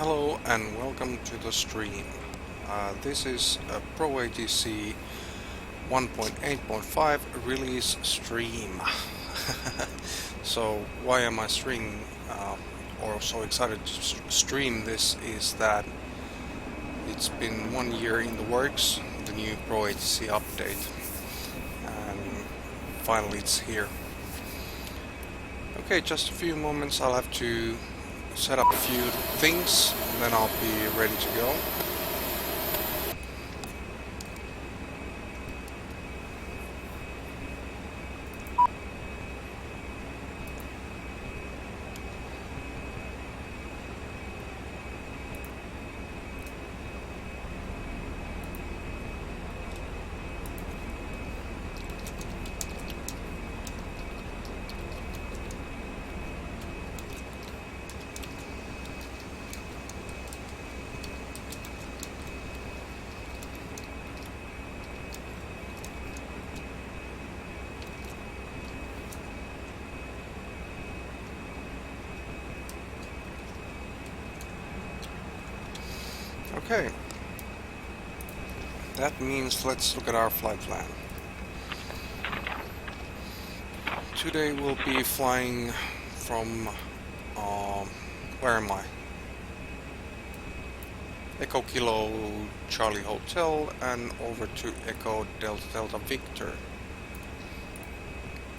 Hello and welcome to the stream. This is a ProATC 1.8.5 release stream. So why am I streaming or so excited to stream this is that it's been 1 year in the works, the new ProATC update, and finally it's here. Okay, just a few moments, I'll have to set up a few things, and then I'll be ready to go. Okay, that means let's look at our flight plan. Today we'll be flying from, where am I? Echo Kilo Charlie Hotel and over to Echo Delta Delta Victor.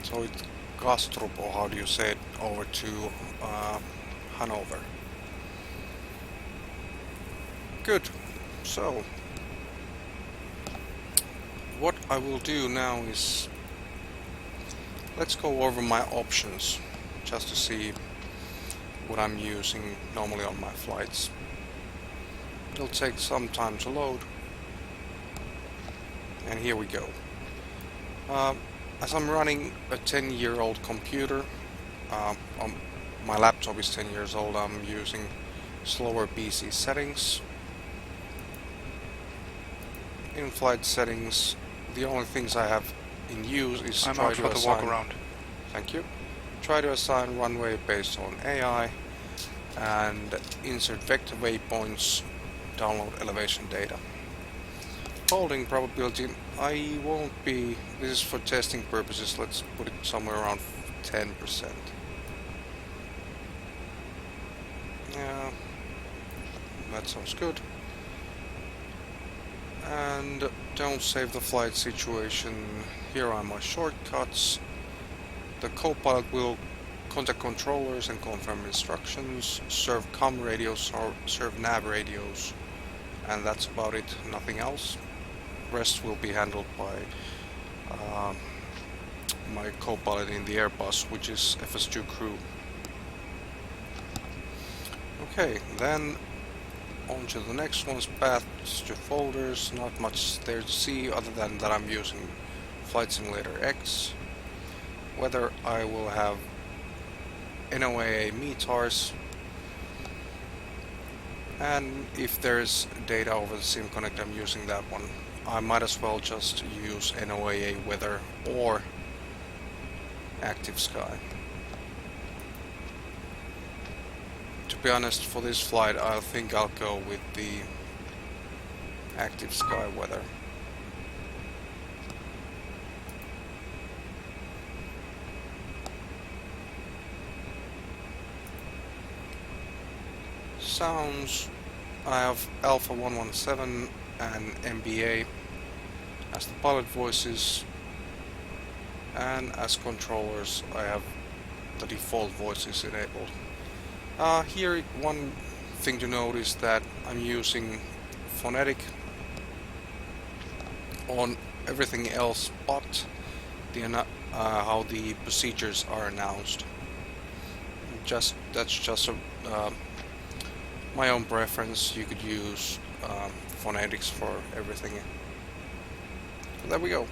So it's Kastrup, or how do you say it, over to Handover. Good. So what I will do now is let's go over my options just to see what I'm using normally on my flights. It'll take some time to load, and here we go. As I'm running a 10-year-old computer, my laptop is 10 years old, I'm using slower PC settings. In-flight settings, the only things I have in use is I'm try out to for the assign. walk around. Thank you. Try to assign runway based on AI and insert vector waypoints, download elevation data. Holding probability, I won't be, this is for testing purposes, let's put it somewhere around 10%. Yeah, that sounds good. And don't save the flight situation. Here are my shortcuts. The co-pilot will contact controllers and confirm instructions, serve comm radios or serve nav radios, and that's about it, nothing else. Rest will be handled by my co-pilot in the Airbus, which is FS2 crew. Okay, then on to the next one's paths to folders. Not much there to see other than that I'm using Flight Simulator X. Whether I will have NOAA METARs, and if there's data over the SimConnect, I'm using that one. I might as well just use NOAA weather or Active Sky. To be honest, for this flight I think I'll go with the Active Sky weather. Sounds, I have Alpha 117 and MBA as the pilot voices, and as controllers I have the default voices enabled. Here one thing to note is that I'm using phonetic on everything else but the how the procedures are announced. That's just my own preference. You could use phonetics for everything. There we go.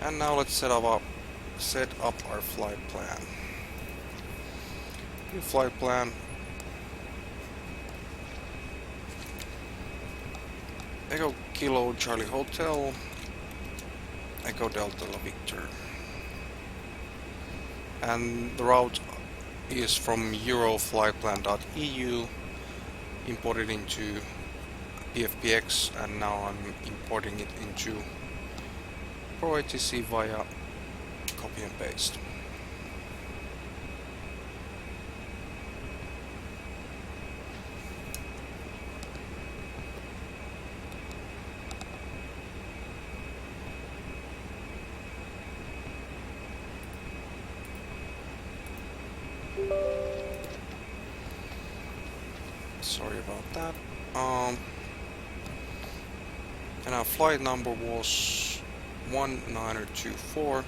And now let's set up our flight plan. New flight plan. Echo Kilo Charlie Hotel, Echo Delta Victor. And the route is from euroflightplan.eu, imported into PFPX, and now I'm importing it into ProATC via copy and paste. Sorry about that. And our flight number was 1924.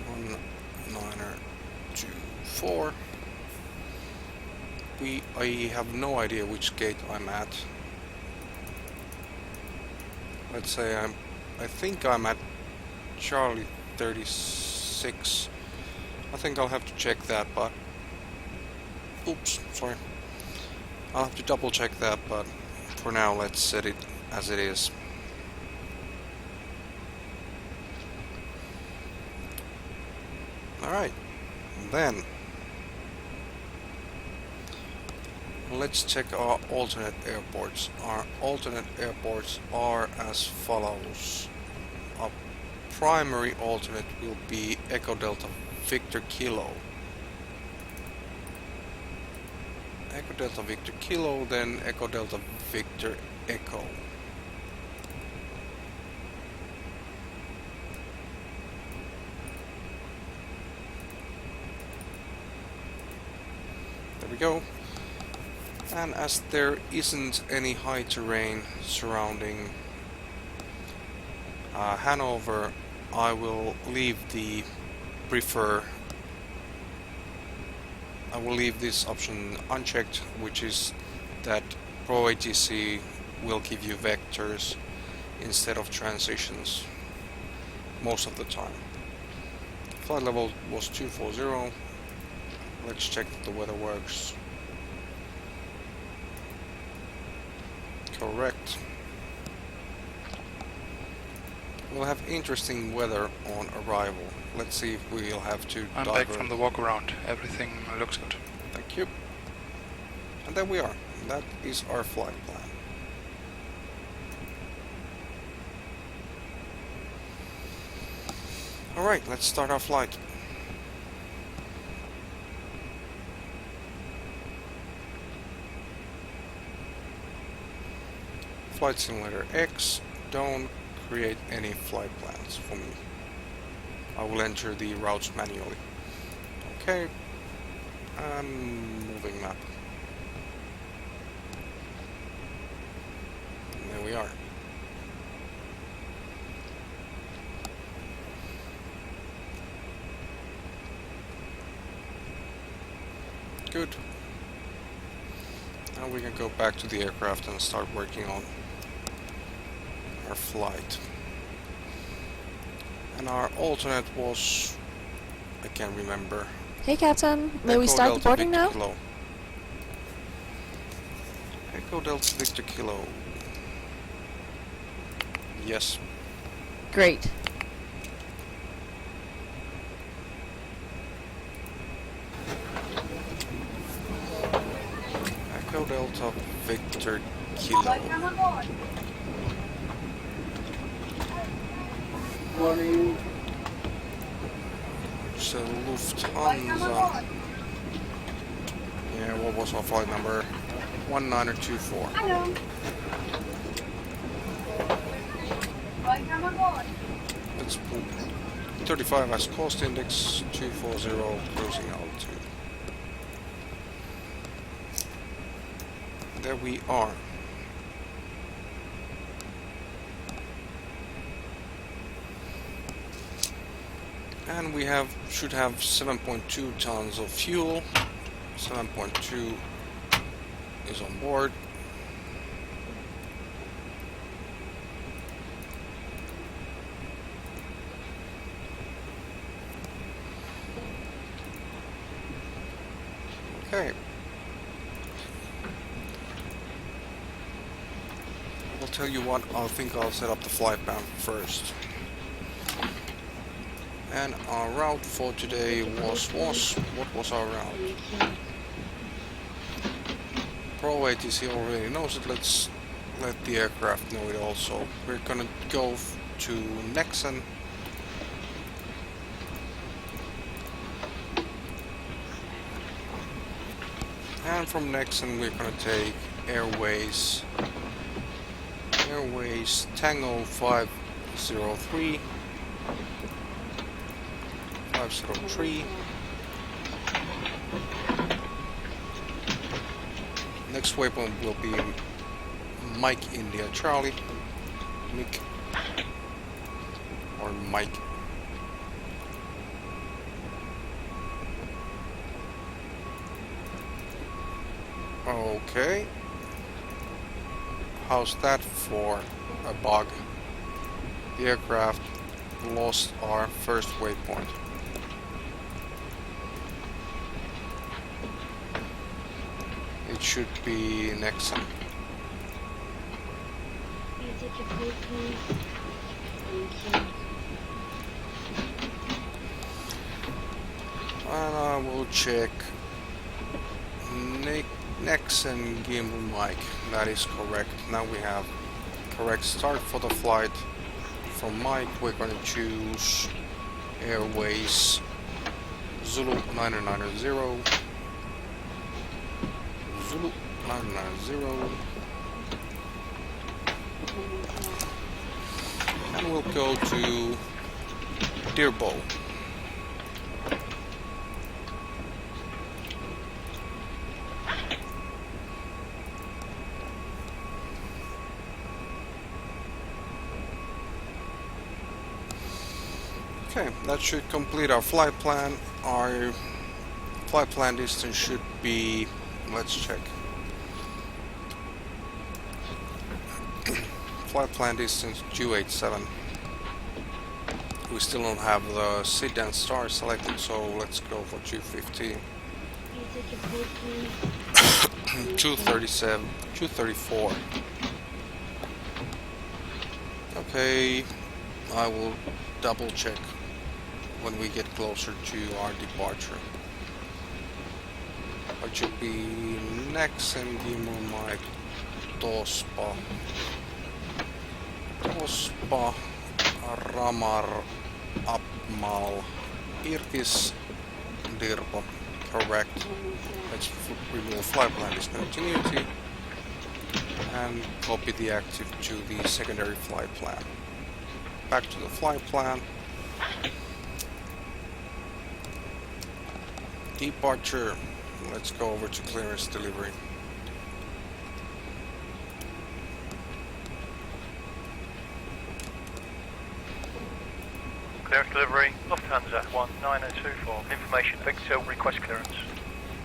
1924. I have no idea which gate I'm at. Let's say I think I'm at Charlie 36. I think I'll have to check that, but oops, sorry. I'll have to double check that, but for now let's set it as it is. Alright, then let's check our alternate airports. Our alternate airports are as follows. Our primary alternate will be Echo Delta Victor Kilo. Echo Delta Victor Kilo, then Echo Delta Victor Echo. There we go. And as there isn't any high terrain surrounding Handover, I will leave the I will leave this option unchecked, which is that ProATC will give you vectors instead of transitions most of the time. Flight level was 240. Let's check that the weather works. Correct. We'll have interesting weather on arrival. Let's see if we'll have to I'm back from the walk around. Everything looks good. Thank you. And there we are. That is our flight plan. Alright, let's start our flight. Flight Simulator X, don't create any flight plans for me. I will enter the routes manually. Okay, and moving map. And there we are. Good. Now we can go back to the aircraft and start working on our flight. And our alternate was, I can't remember. Hey Captain, may we start the boarding now? Kilo. Echo Delta Victor Kilo. Yes. Great. Echo Delta Victor Kilo. So Lufthansa. Yeah, what was our flight number? 1924. Let's put 35 as cost index, 240 cruising altitude. There we are. And we should have 7.2 tons of fuel. 7.2 is on board. Okay. I'll tell you what, I think I'll set up the flight plan first. And our route for today was what was our route? ProATC already knows it. Let's let the aircraft know it also. We're gonna go to Nexen. And from Nexen we're gonna take Airways Tango 503 Next waypoint will be Mike India Charlie. Mick or Mike. Okay. How's that for a bug? The aircraft lost our first waypoint. It should be Nexen. And I will check Nexen gimbal mic. That is correct. Now we have correct start for the flight. From Mike we're going to choose Airways Zulu 990. Zulu 990. And we'll go to Dearbow. Okay, that should complete our flight plan. Our flight plan distance should be, let's check. Flight plan distance 287. We still don't have the SID and star selected, so let's go for 215. 237, 234. Okay, I will double check when we get closer to our departure. It should be Nexen gimbal mic Tospa Ramar Apmal Irtis Dirbo. Correct. Let's remove flight plan discontinuity and copy the active to the secondary flight plan. Back to the flight plan. Departure. Let's go over to clearance delivery. Clearance delivery, Lufthansa 1924. Information, Victor, request clearance.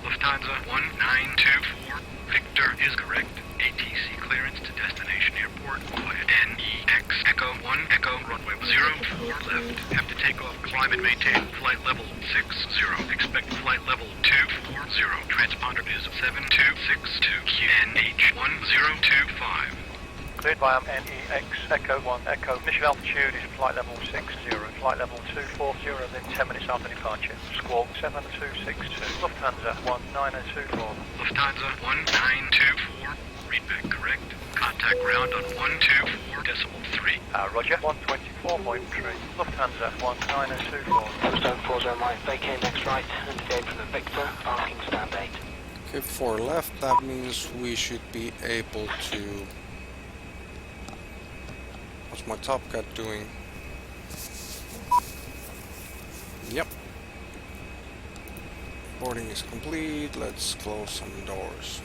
Lufthansa 1924. Victor is correct. ATC clearance to destination airport via NEX Echo 1 Echo runway 04 left. Have to take off, climb and maintain flight level 60. Expect flight level 240. Transponder is 7262 QNH 1025. Cleared via NEX Echo 1 Echo. Initial altitude is flight level 60. Flight level 240, then 10 minutes after departure. Squawk 7262. Lufthansa 1924. Lufthansa 1924. Readback correct. Contact ground on 124.3. Roger, 124.3. Lufthansa 1924. Stone 40 Mike, vacate next right, and engage with the Victor, parking stand 8. Okay, for left, that means we should be able to... What's my Top Gun doing? Yep. Boarding is complete. Let's close some doors.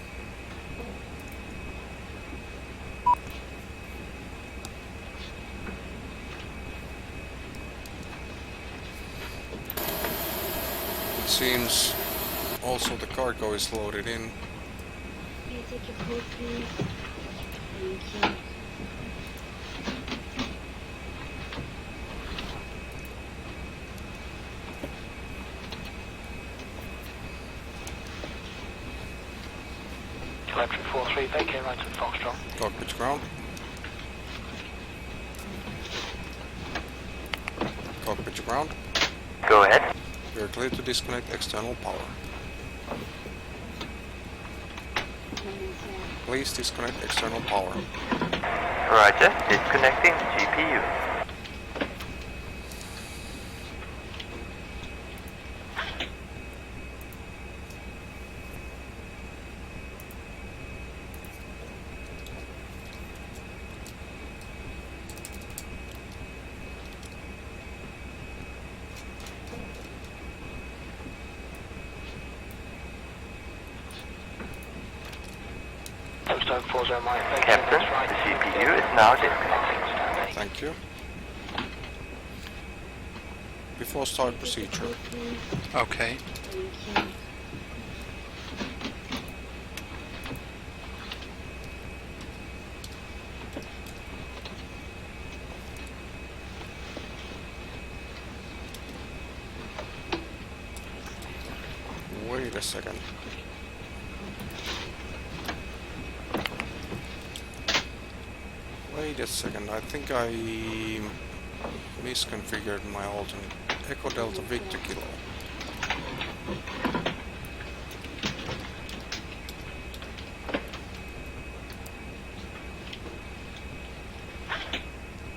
It seems also the cargo is loaded in. Take your code, please. Thank you. Electric 43, vacate right to Foxtrot. Cockpit ground. Cockpit ground. Go ahead. We are clear to disconnect external power. Please disconnect external power. Roger. Disconnecting GPU. Captain, the GPU is now disconnected. Thank you. Before start procedure. Okay. Wait a second. Wait a second, I think I misconfigured my alternate. Echo Delta Victor Kilo.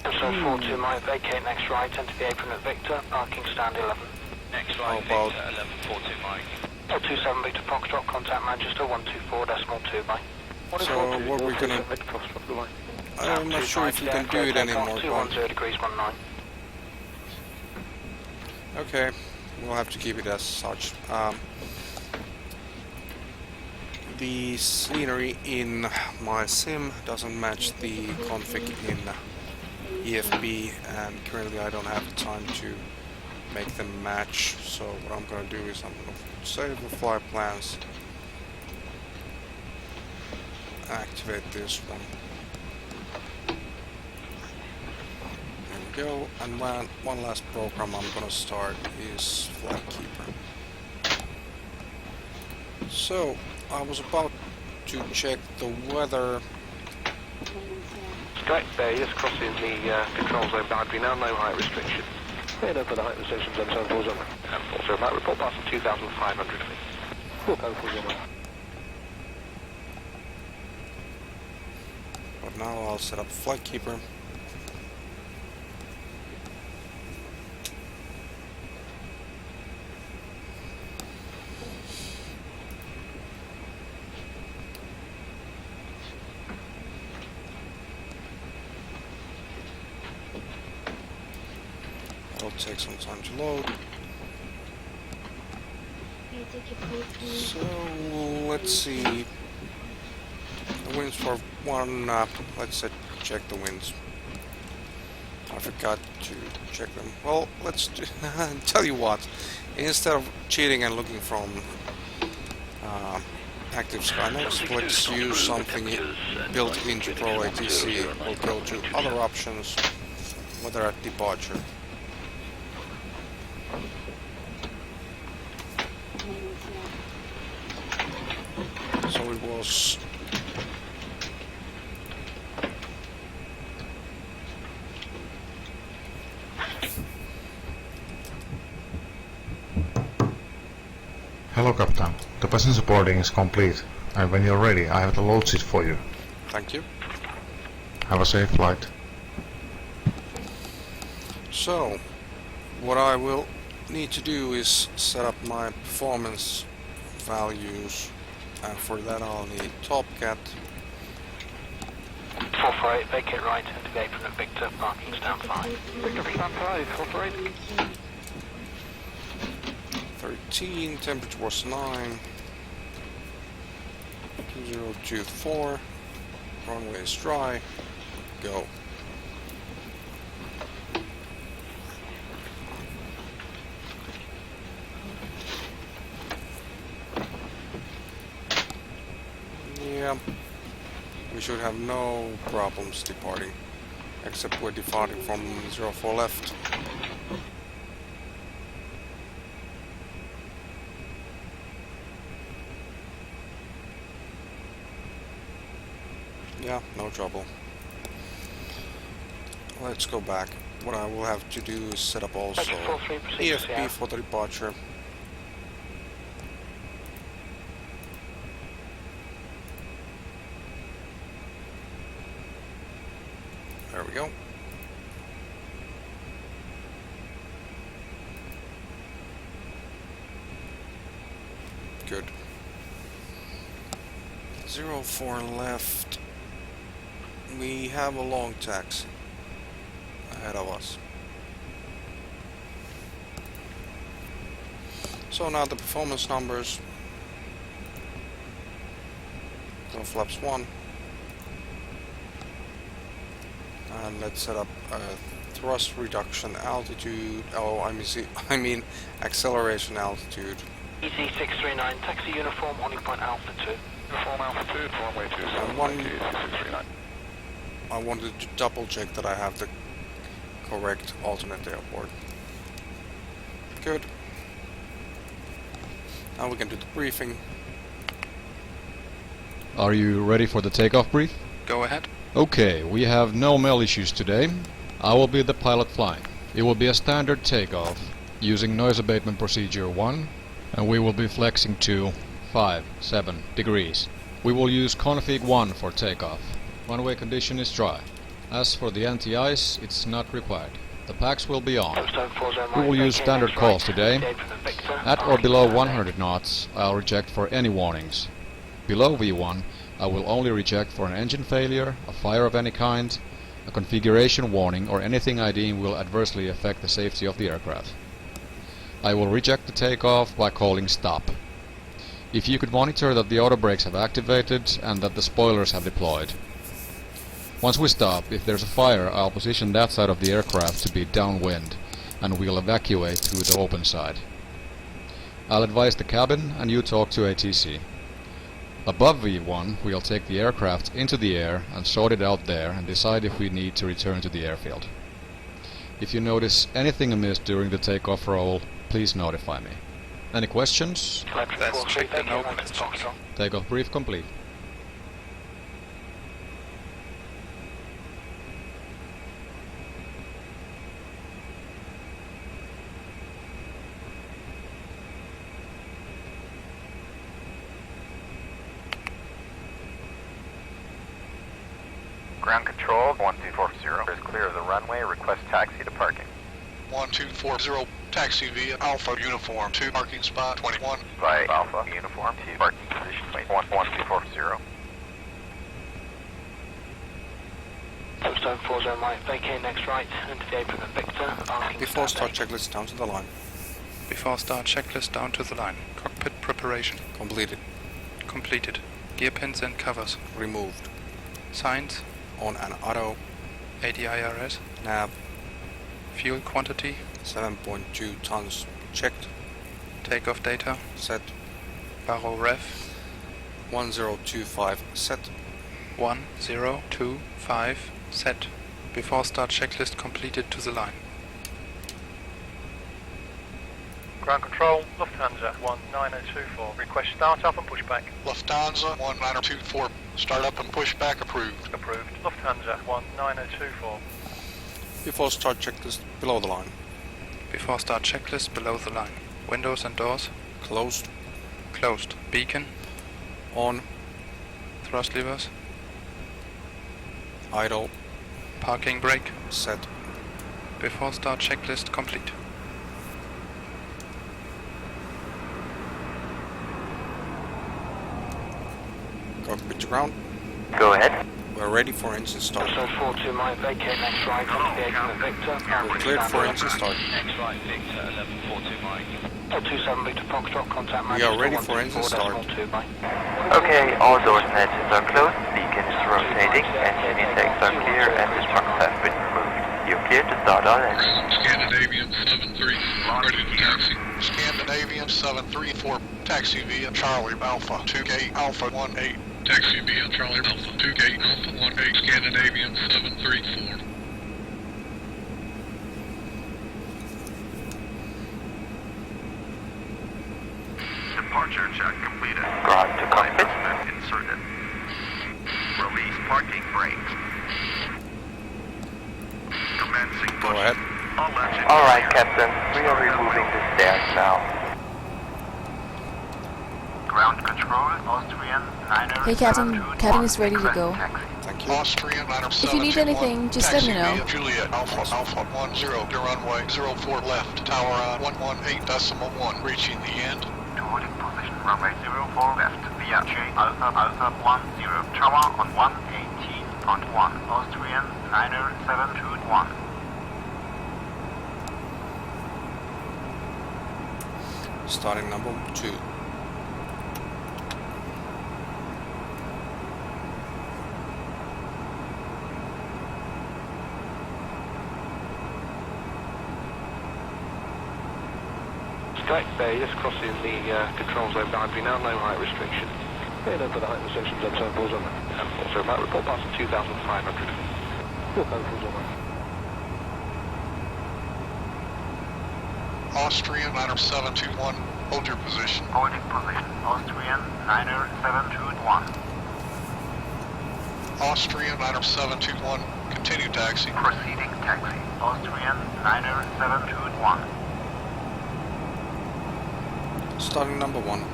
So 42 might vacate next right, enter the apron at Victor, parking stand 11. Next How right, about- Victor, 1142 Mike. 027 Victor Foxtrot, contact Manchester 124.2 by. So what we're gonna... I'm not sure if you can do it anymore. 210 degrees 19. Okay, we'll have to keep it as such. The scenery in my sim doesn't match the config in EFB, and currently I don't have the time to make them match. So what I'm gonna do is I'm gonna save the flight plans, activate this one. There we go, and one last program I'm gonna start is Flightkeeper. So, I was about to check the weather. Correct, there, just crossing the control zone boundary now, no height restriction. Head over the height restriction zone 740. And also about report passing 2,500 feet. 4,040. But now I'll set up Flightkeeper. It'll take some time to load. So let's see. The winds for one. Let's check the winds. I forgot to check them. Well, let's tell you what. Instead of cheating and looking from active Skynex, let's use something built into ProATC. We'll go to other options, weather at departure. So it was Hello, Captain. The passenger boarding is complete, and when you're ready, I have the load sheet for you. Thank you. Have a safe flight. So, what I will need to do is set up my performance values, and for that I'll need TopCat. 448, vacate right, enter the apron at Victor, parking stand 5. Victor, stand 5, 448. 13, temperature was 9. 2024, runway is dry, go. Yeah, we should have no problems departing, except we're departing from 04 left. Yeah, no trouble. Let's go back. what I will have to do is set up also EFP for the departure. There we go. Good. 04 left. We have a long taxi ahead of us. So now the performance numbers. So flaps 1. And let's set up thrust reduction altitude. Oh, I mean acceleration altitude. ET639, taxi uniform, holding point Alpha 2. Uniform Alpha 2, runway 27, I wanted to double check that I have the correct alternate airport. Good. Now we can do the briefing. Are you ready for the takeoff brief? Go ahead. Okay, we have no mail issues today. I will be the pilot flying. It will be a standard takeoff using noise abatement procedure 1, and we will be flexing to 7 degrees. We will use config 1 for takeoff. One-way condition is dry. As for the anti-ice, it's not required. The packs will be on. We will use standard calls today. At or below 100 knots, I'll reject for any warnings. Below V1, I will only reject for an engine failure, a fire of any kind, a configuration warning, or anything I deem will adversely affect the safety of the aircraft. I will reject the takeoff by calling stop. If you could monitor that the auto brakes have activated and that the spoilers have deployed. Once we stop, if there's a fire, I'll position that side of the aircraft to be downwind, and we'll evacuate through the open side. I'll advise the cabin, and you talk to ATC. Above V1, we'll take the aircraft into the air and sort it out there and decide if we need to return to the airfield. If you notice anything amiss during the takeoff roll, please notify me. Any questions? Let's check the no questions. Takeoff brief complete. Ground control, 1240 is clear of the runway. Request taxi to parking. 1240, taxi via Alpha Uniform, 2 parking spot 21. By Alpha Uniform, to parking position, 1240. Touchdown 40 Mike, vacate next right, and today from Victor, asking Before start checklist down to the line. Before start checklist down to the line. Cockpit preparation. Completed. Completed. Gear pins and covers. Removed. Signs. On an auto. ADIRS. Nav. Fuel quantity. 7.2 tons checked. Takeoff data. Set. Baro ref. 1025 set. 1025 set. Before start checklist completed to the line. Ground control, Lufthansa 19024. Request start up and push back. Lufthansa 19024, start up and push back approved. Approved. Lufthansa 19024. Before start checklist below the line. Before start checklist below the line. Windows and doors. Closed. Closed. Beacon. On. Thrust levers. Idle. Parking brake. Set. Before start checklist complete. Cockpit to ground. Go ahead. We're ready for engine start. So 42 Mike, vacate next right, contact from Victor. We're cleared for engine start. Next right, Victor, 1142 Mike. 27 Victor Foxtrot, contact We are ready for engine start. Okay, all doors and engines are closed, beacon is rotating, engine intakes are clear, and the trucks have been removed. You're clear to start all engines. Scandinavian 73, ready to taxi. Scandinavian 734, taxi via Charlie Alpha 2 gate Alpha 18. Taxi via Charlie Alpha 2 gate Alpha 18, Scandinavian 734. Departure check completed. Ground to cockpit. Inserted. Release parking brakes. Commencing Go push. ahead. All engine Alright, clear. Captain. We are removing the stairs now. Ground control, Austrian 9er. Hey, Captain. Captain is ready to go. Thank you. Austrian 9er If you need 721, anything, just let me taxi know. via Juliet Alpha 10, your runway 04 left, tower on 118.1, reaching the end. To holding position, runway 04 left, via J Alpha 10, tower on 118.1, Austrian 9er 721. Starting number 2. Skype Bay, just crossing the control zone boundary now, no height restriction. Head over the height restrictions on turn 4's on and also about report past 2,500 feet. Turn 4's on. Austrian 9er 721, hold your position. Holding position, Austrian 9er 721. Austrian 9er 721, continue taxi. Proceeding taxi, Austrian 9er 721. Starting number 1.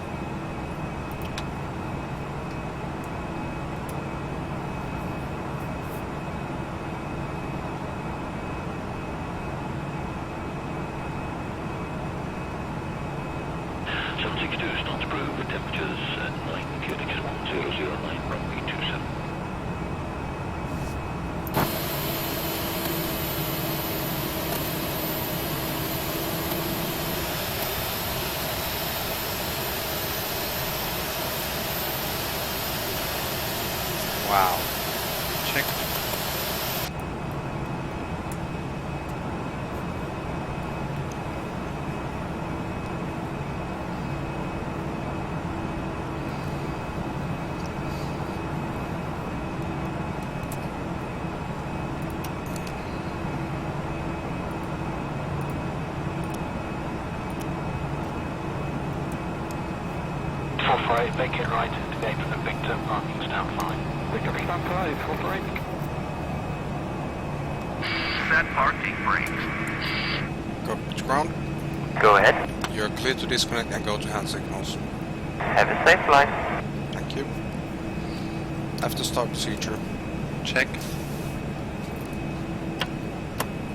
Knots approved, temperatures at 9, QNX 1009, runway 27. Wow. Check. Vacate right, today from the Victor, parking's down 5. Victor, stand 5, full break. Set parking brakes. Go pitch ground. Go ahead. You're clear to disconnect and go to hand signals. Have a safe flight. Thank you. After start procedure. Check.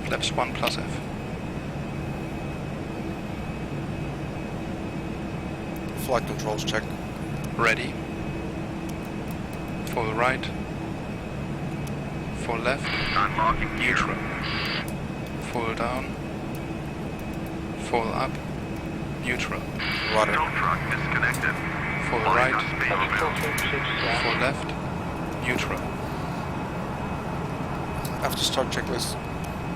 Flaps 1 plus F. Flight controls check. Ready. Full right. Full left. Unlocking gear. Neutral. Full down. Full up. Neutral. Rudder. Fuel truck disconnected. Full right. Full left. Neutral. After start checklist.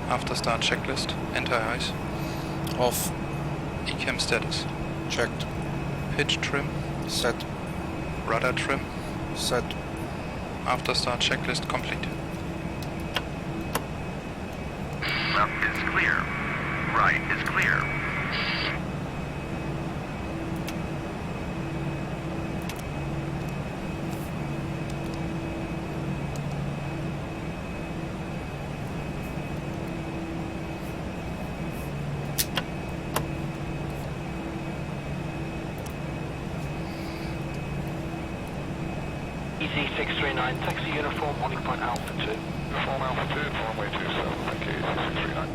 After start checklist. Anti-ice. Off. ECAM status. Checked. Pitch trim. Set. Rudder trim. Set. After start checklist complete. Left is clear. Right is clear. EZ639, taxi uniform, holding point Alpha 2. Uniform Alpha 2, runway 27, thank you, EZ639.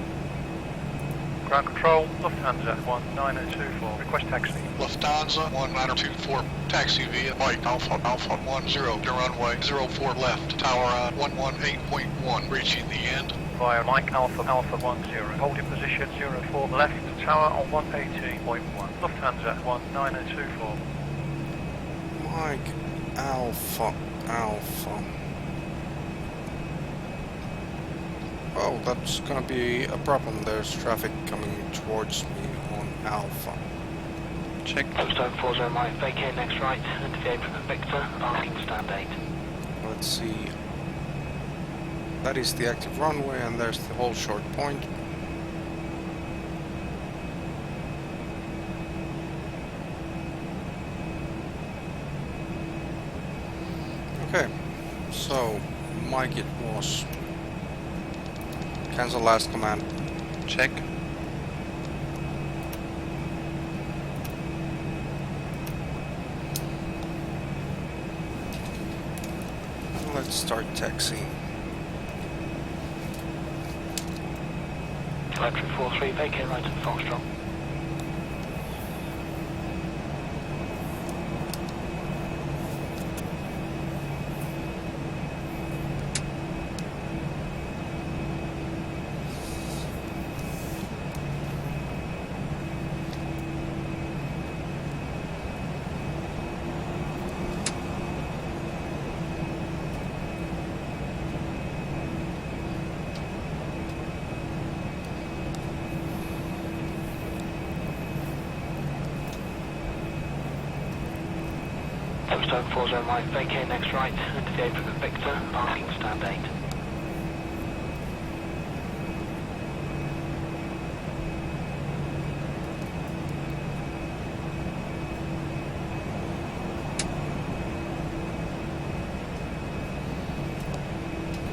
Ground control, Lufthansa 1924, request taxi. Lufthansa 1924, taxi via Mike Alpha 10, your runway 04 left, tower on 118.1, reaching the end. Via Mike Alpha 10, holding position 04 left, tower on 118.1, Lufthansa 1924. Mike Alpha. Oh, that's gonna be a problem. There's traffic coming towards me on Alpha. Check. Postcode 40 Mike, vacate next right, and deviate from the Victor, parking stand 8. Let's see. That is the active runway, and there's the whole short point. Okay, so Mike it was. Cancel last command. Check. Let's start taxiing. Electric 43, vacate right at Foxtrot. Stone 40 right, vacate next right, into the apron of Victor, parking stand 8.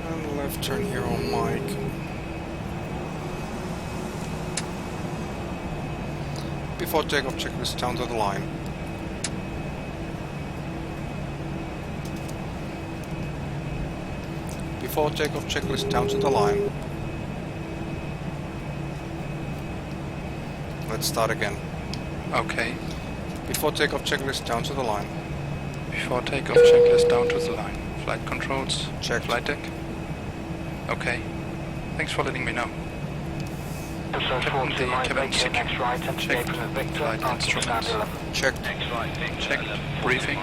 And left turn here on Mike. Before takeoff, checklist down to the line. Before takeoff, checklist down to the line. Let's start again. Okay. Before takeoff, checklist down to the line. Before takeoff, checklist down to the line. Flight controls. Check. Flight deck. Okay. Thanks for letting me know. Stone 40 right, cabin vacate next right, into the Checked. apron of Victor, Flight parking stand instruments. 11. Checked. Checked. Briefing.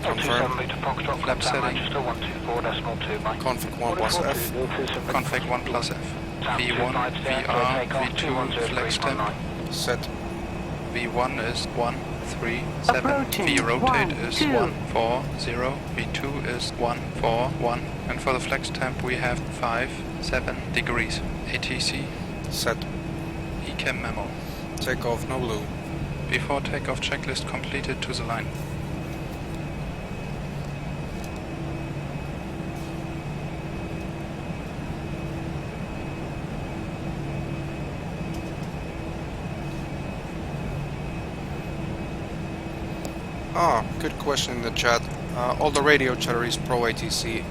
Confirm. Flap setting. Config 1 plus F. Config 1 plus F. V1, VR, V2, flex temp. Set. V1 is 137. V rotate is 140. V2 is 141. And for the flex temp we have 57 degrees. ATC. Set. ECAM memo. Takeoff, no blue. Before takeoff, checklist completed to the line. Good question in the chat. All the radio chatter is ProATC.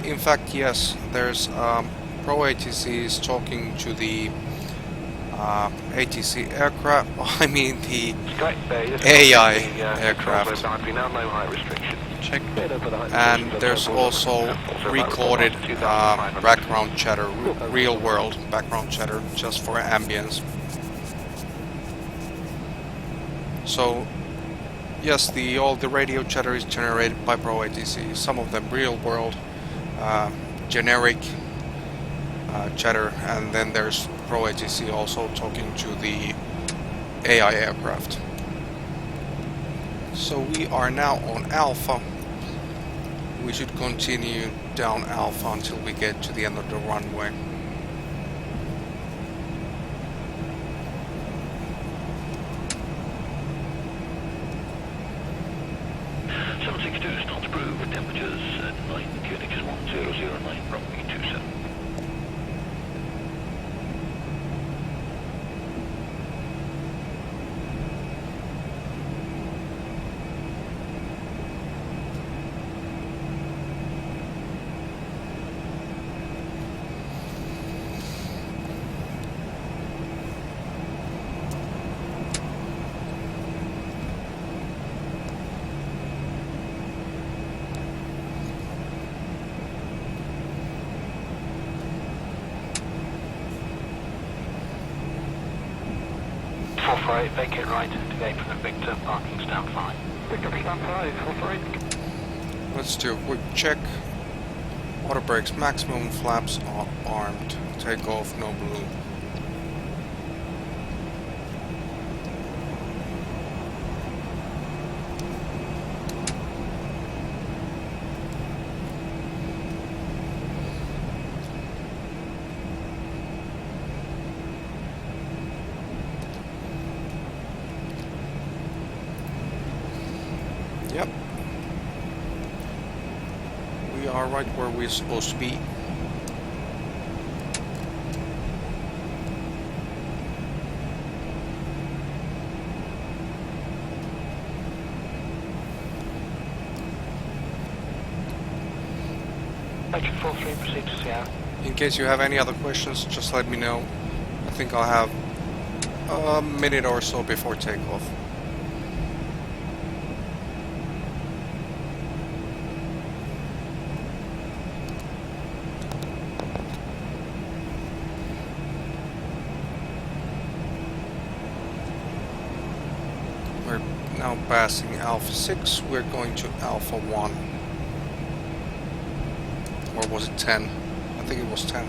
In fact, yes, there's ProATC is talking to the ATC aircraft, I mean the AI aircraft. Check. And there's also recorded background chatter, real world background chatter, just for ambience. So yes, all the radio chatter is generated by ProATC. Some of them real world, generic chatter, and then there's ProATC also talking to the AI aircraft. So we are now on Alpha. We should continue down Alpha until we get to the end of the runway. Start approved, temperatures at 9, QNH is 1009, runway 27. Right, vacate right, to the apron of Victor, parking stand 5. Victor, stand 5, 43. Let's do a quick check. Water brakes, maximum flaps are armed. Takeoff, no blue. Yep. We are right where we're supposed to be. Electric 43, proceed to Sierra. In case you have any other questions, just let me know. I think I'll have a minute or so before takeoff. We're now passing Alpha 6, we're going to Alpha 1. Or was it 10? I think it was 10.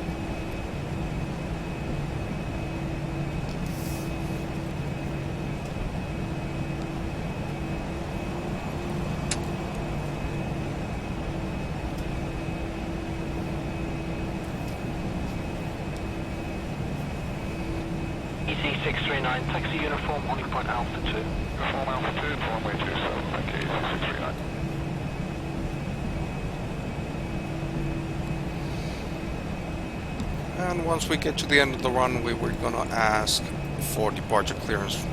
EC639, taxi uniform, only point Alpha 2. Uniform Alpha 2, runway 27, thank you, 639. And once we get to the end of the runway, we're gonna ask for departure clearance.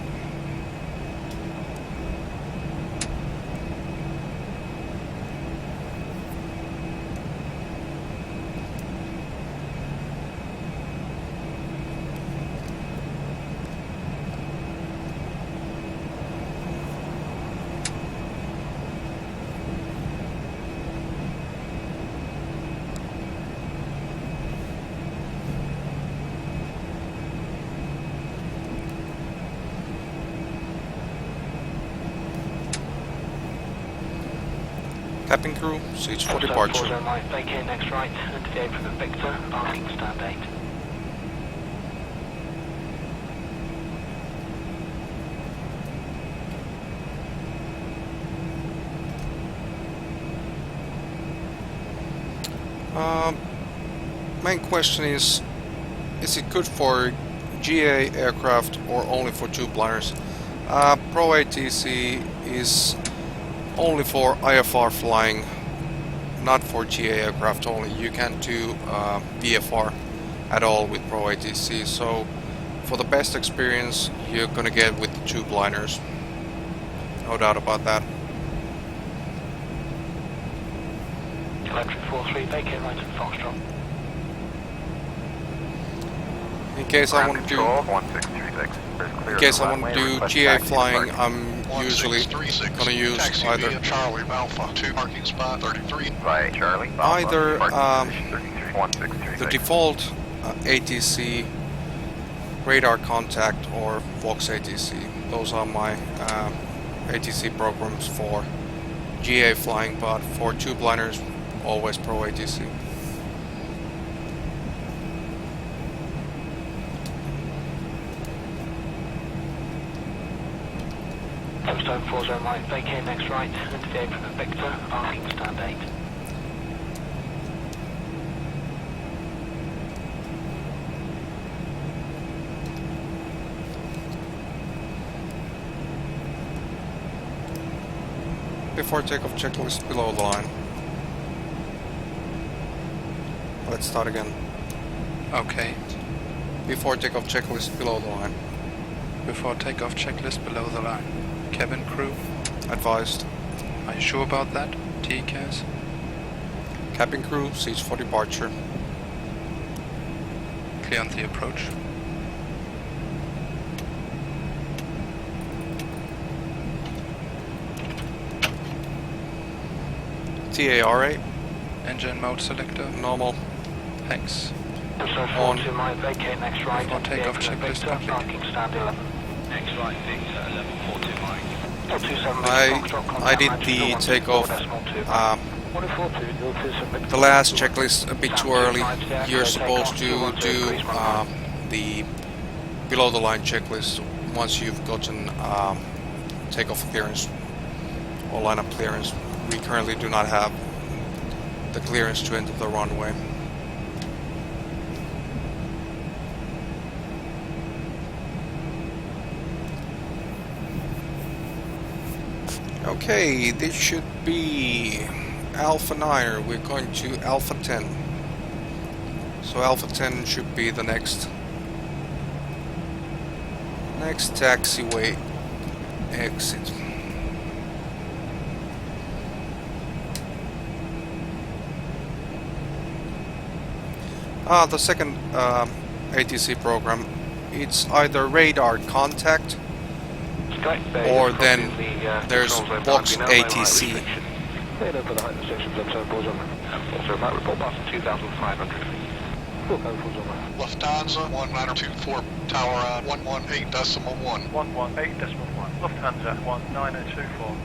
Cabin crew, seats for departure. Vacate next right, and today from the Victor, parking stand 8. Main question is it good for GA aircraft or only for tube-liners? ProATC is only for IFR flying, not for GA aircraft only. You can't do VFR at all with ProATC, so for the best experience you're gonna get with the tube-liners. No doubt about that. Electric 43, vacate right and Foxtrot. In case I want to do GA flying, I'm usually gonna use either Charlie Alpha 2 parking spot 33. Right, Charlie. either the default ATC radar contact or Vox ATC. Those are my ATC programs for GA flying, but for tube-liners, always ProATC. Tombstone 40 right, vacate next right, and today from the Victor, parking stand 8. Before takeoff checklist below the line. Let's start again. Okay. Before takeoff checklist below the line. Before takeoff checklist below the line. Cabin crew. Advised. Are you sure about that? TCAS. Cabin crew, seats for departure. Clear on the approach. TAR8. Engine mode selector. Normal. Thanks. On. To my vacate next right, Before takeoff checklist complete. parking stand 11. Next right, Victor, 1142 Mike. I did the takeoff the last checklist a bit too early. You're supposed to do the below the line checklist once you've gotten takeoff clearance or lineup clearance. We currently do not have the clearance to enter the runway. Okay, this should be Alpha 9. We're going to Alpha 10. So Alpha 10 should be the next taxiway exit. The second ATC program, it's either radar contact or then there's box ATC. Lufthansa 1924 tower 118.1. 118.1. Lufthansa 19024.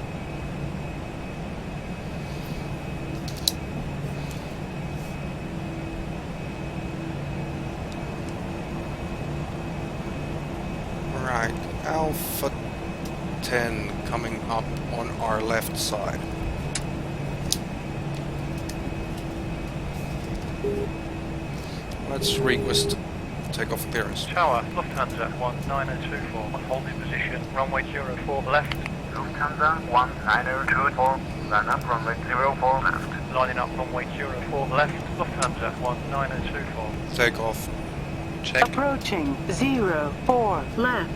Right, Alpha 10 coming up on our left side. Let's request takeoff clearance. Tower, Lufthansa 19024. On holding position, runway 04 left. Lufthansa 19024, line up runway 04 left. Lining up runway 04 left. Lufthansa 19024. Takeoff. Check. Approaching 04 left.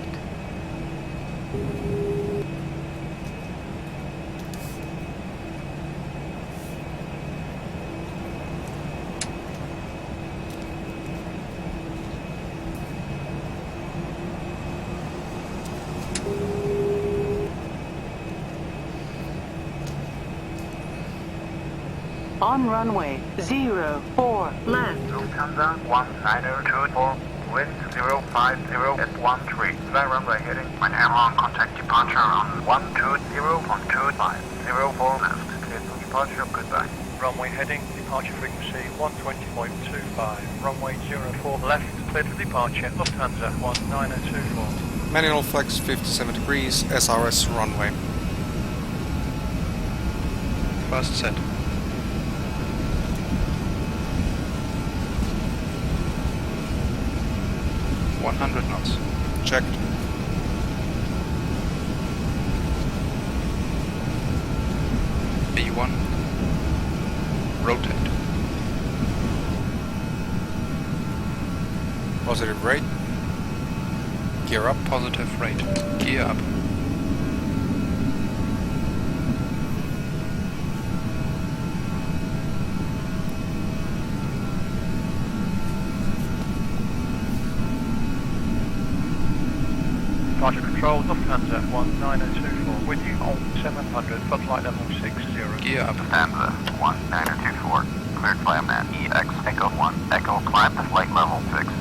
On runway 04 left. Lufthansa 19024, wind 050 at 13. Fly runway heading. When airborne, contact departure on 120.25. 04 left. Clear for departure, goodbye. Runway heading, departure frequency 120.25. Runway 04 left, cleared for departure. Lufthansa 19024. Manual flex 57 degrees, SRS runway. First set. $100 knots. Checked. B1. Rotate. Positive rate. Gear up. Positive rate. Gear up. Departure control, Lufthansa 19024. With you on 700 for flight level 60. Gear up. Lufthansa 1924. Cleared via NEX Echo 1. Echo climb to flight level 60.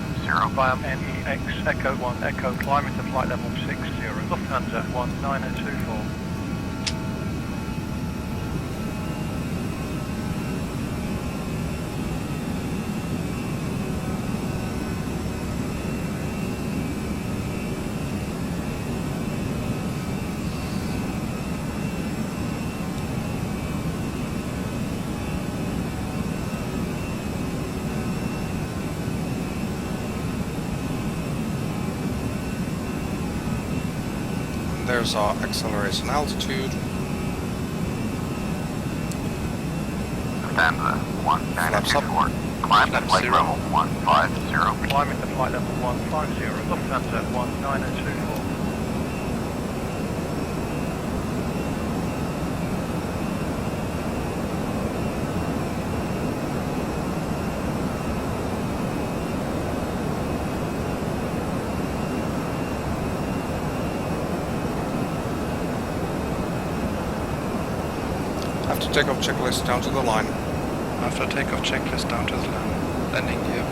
Via NEX Echo 1 Echo climbing to flight level 60. Lufthansa 19024. There's our acceleration altitude. Lufthansa 194. Climb to flight level 150. Climbing to flight level 150. Lufthansa 19024. After takeoff checklist down to the line. After takeoff checklist down to the line. Landing gear.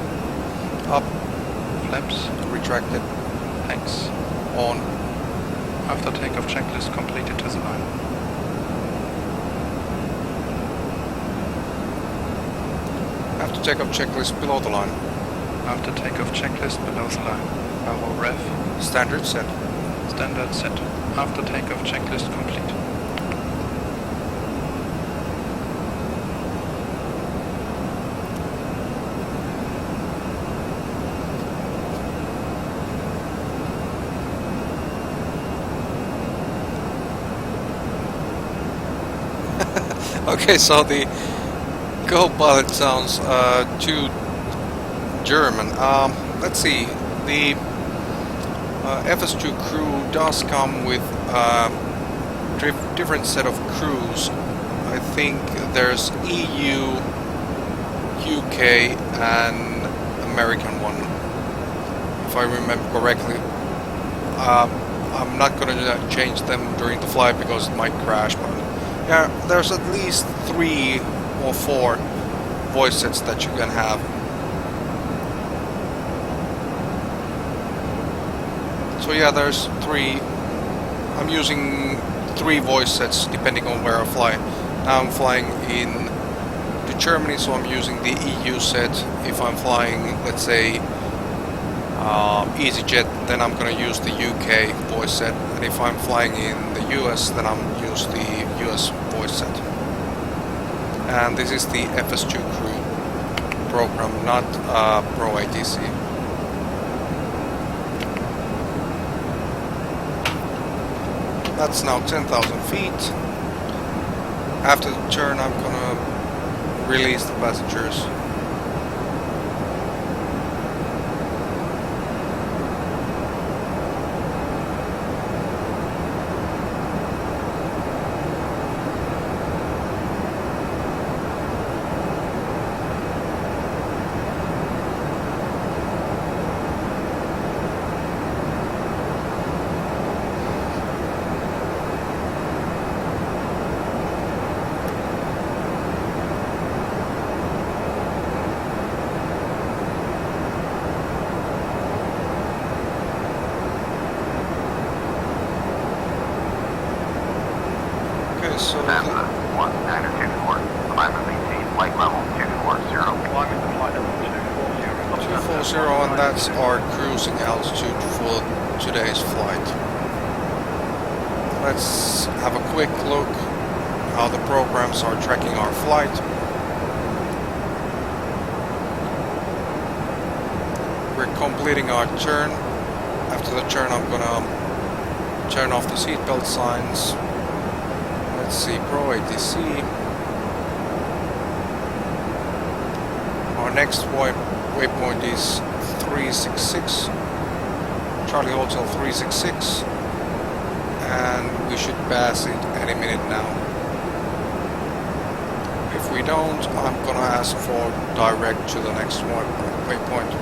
Up. Flaps. Retracted. Thanks. On. After takeoff checklist completed to the line. After takeoff checklist below the line. After takeoff checklist below the line. Bravo rev. Standard set. Standard set. After takeoff checklist complete. Okay, so the co-pilot sounds too German. Let's see. The FS2 crew does come with different set of crews. I think there's EU, UK, and American one, if I remember correctly. I'm not gonna change them during the flight because it might crash, but yeah, there's at least 3 or 4 voice sets that you can have. So yeah, there's 3. I'm using 3 voice sets depending on where I fly. Now I'm flying to Germany, so I'm using the EU set. If I'm flying, let's say, EasyJet, then I'm gonna use the UK voice set, and if I'm flying in the US, then I'm use the US voice set. And this is the FS2 crew program, not ProATC. That's now 10,000 feet. After the turn, I'm gonna release the passengers. So NASA 1924, climb and maintain flight level 240. Climbing to flight level 240. 240, and that's our cruising altitude for today's flight. Let's have a quick look how the programs are tracking our flight. We're completing our turn. After the turn, I'm gonna turn off the seatbelt signs. Let's see, ProATC. Our next waypoint is 366, Charlie Hotel 366, and we should pass it any minute now. If we don't, I'm gonna ask for direct to the next waypoint.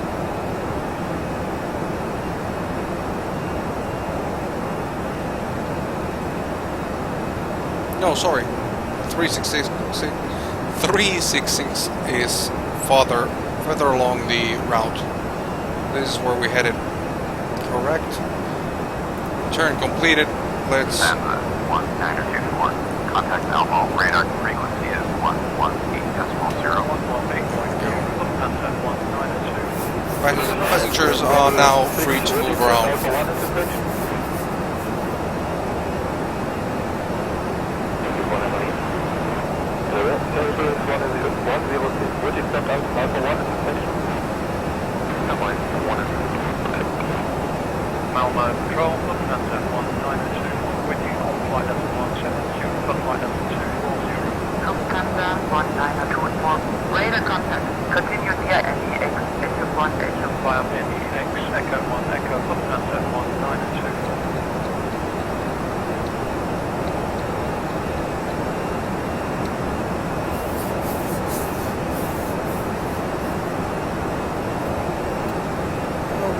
No, sorry, 366 is further along the route. This is where we headed. Correct. Turn completed. Let's. NASA 1924. Contact Alpha. Radar frequency is 118.0. Passengers are now free to move around. Malmo Control, Lufthansa 1924, with you on flight level 170, for flight level 240. Lufthansa 1924, radar contact. Continue via NEX, Echo 1, Echo 5. NEX, Echo 1, Echo, Lufthansa 1924.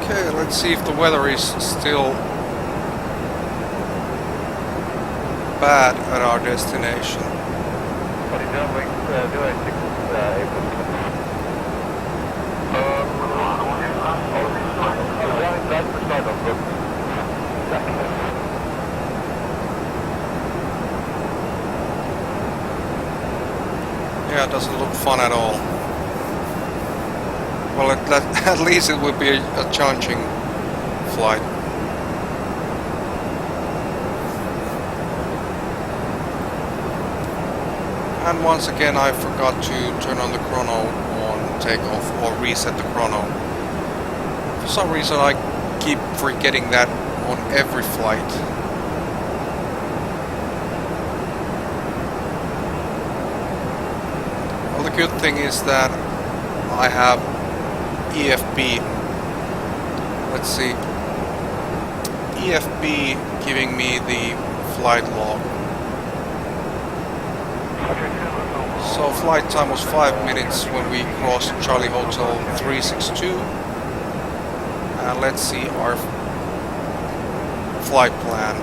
Okay, let's see if the weather is still bad at our destination. Yeah, it doesn't look fun at all. Well, at least it will be a challenging flight. And once again, I forgot to turn on the chrono on takeoff or reset the chrono. For some reason, I keep forgetting that on every flight. Well, the good thing is that I have EFB. Let's see. EFB giving me the flight log. So flight time was 5 minutes when we crossed Charlie Hotel 362. And let's see our flight plan.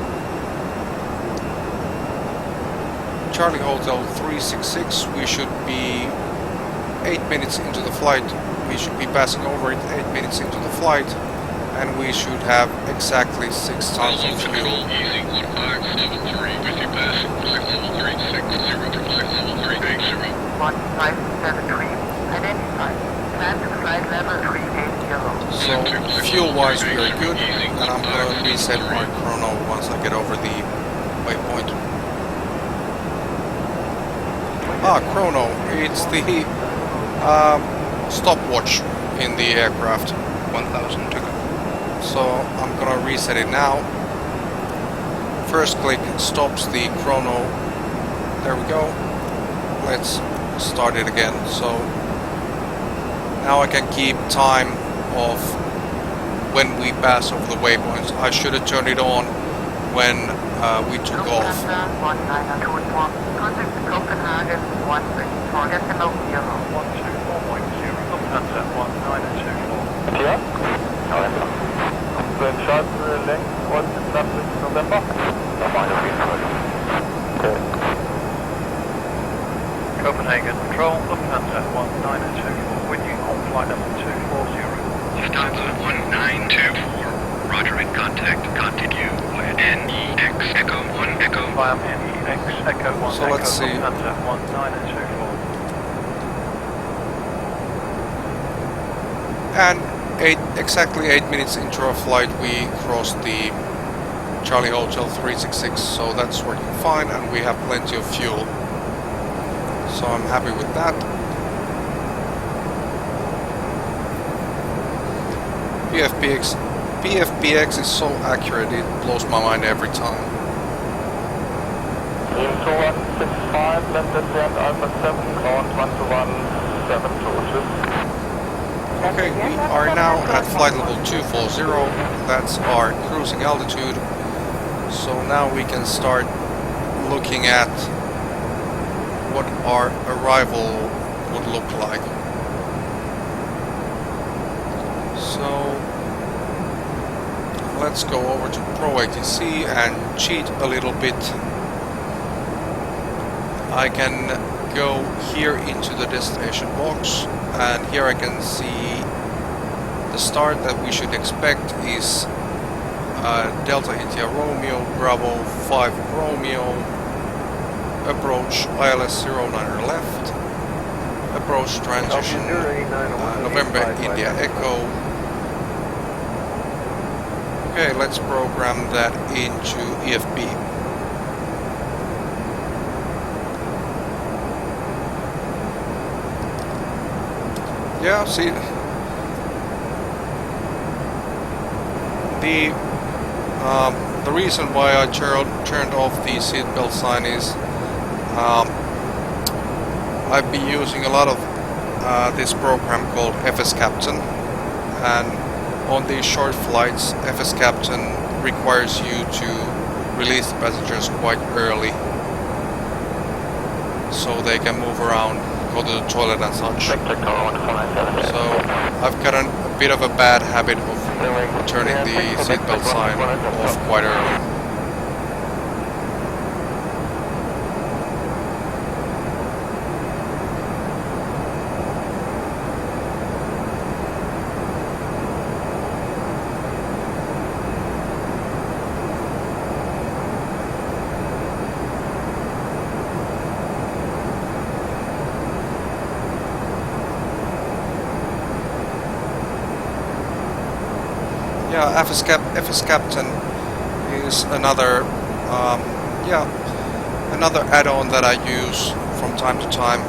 Charlie Hotel 366, we should be 8 minutes into the flight. We should be passing over it 8 minutes into the flight, and we should have exactly 6 tons of fuel. Easy 1573 with you passing flight level 360 from flight level 380. 1573, identified. Plan to flight level 380. So fuel-wise we are good, and I'm going to reset my chrono once I get over the waypoint. Chrono, it's the stopwatch in the aircraft. 1000 to go. So I'm gonna reset it now. First click stops the chrono. There we go. Let's start it again. So now I can keep time of when we pass over the waypoints. I should have turned it on when we took off. Contact Copenhagen 134 decimal 0. 124.0, Lufthansa 1924. Ja. Entscheidende Lenkort nach November. Nochmal auf jeden Fall. Okay. Copenhagen Control, Lufthansa 1924, with you on flight level 240. Lufthansa 1924. Roger, in contact. Continue via NEX Echo 1 Echo. Via NEX Echo 1 So Echo, let's see. Lufthansa 1924. And exactly 8 minutes into our flight we crossed the Charlie Hotel 366, so that's working fine and we have plenty of fuel. So I'm happy with that. PFPX is so accurate, it blows my mind every time. Info 165, left descent Alpha 7, ground 1217 to. Okay, we are now at flight level 240, that's our cruising altitude. So now we can start looking at what our arrival would look like. So let's go over to ProATC and cheat a little bit. I can go here into the destination box, and here I can see the start that we should expect is Delta India Romeo, Bravo 5 Romeo, approach ILS 09 left, approach transition November India Echo. Okay, let's program that into EFB. Yeah, see, the reason why I turned off the seatbelt sign is I've been using a lot of this program called FS Captain, and on these short flights FS Captain requires you to release the passengers quite early so they can move around, go to the toilet and such. So I've got a bit of a bad habit of turning the seatbelt sign off quite early. Yeah, FS Captain is another another add-on that I use from time to time.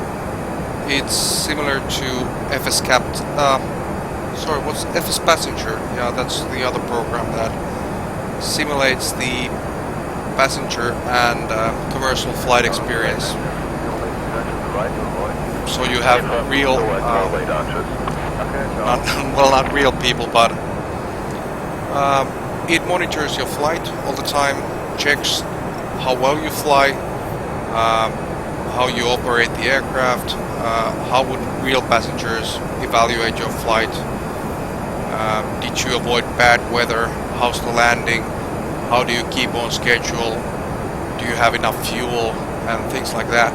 It's similar to FS FS Passenger. Yeah, that's the other program that simulates the passenger and commercial flight experience. So you have real, not real people, but it monitors your flight all the time, checks how well you fly, how you operate the aircraft, how would real passengers evaluate your flight, did you avoid bad weather, how's the landing, how do you keep on schedule, do you have enough fuel, and things like that.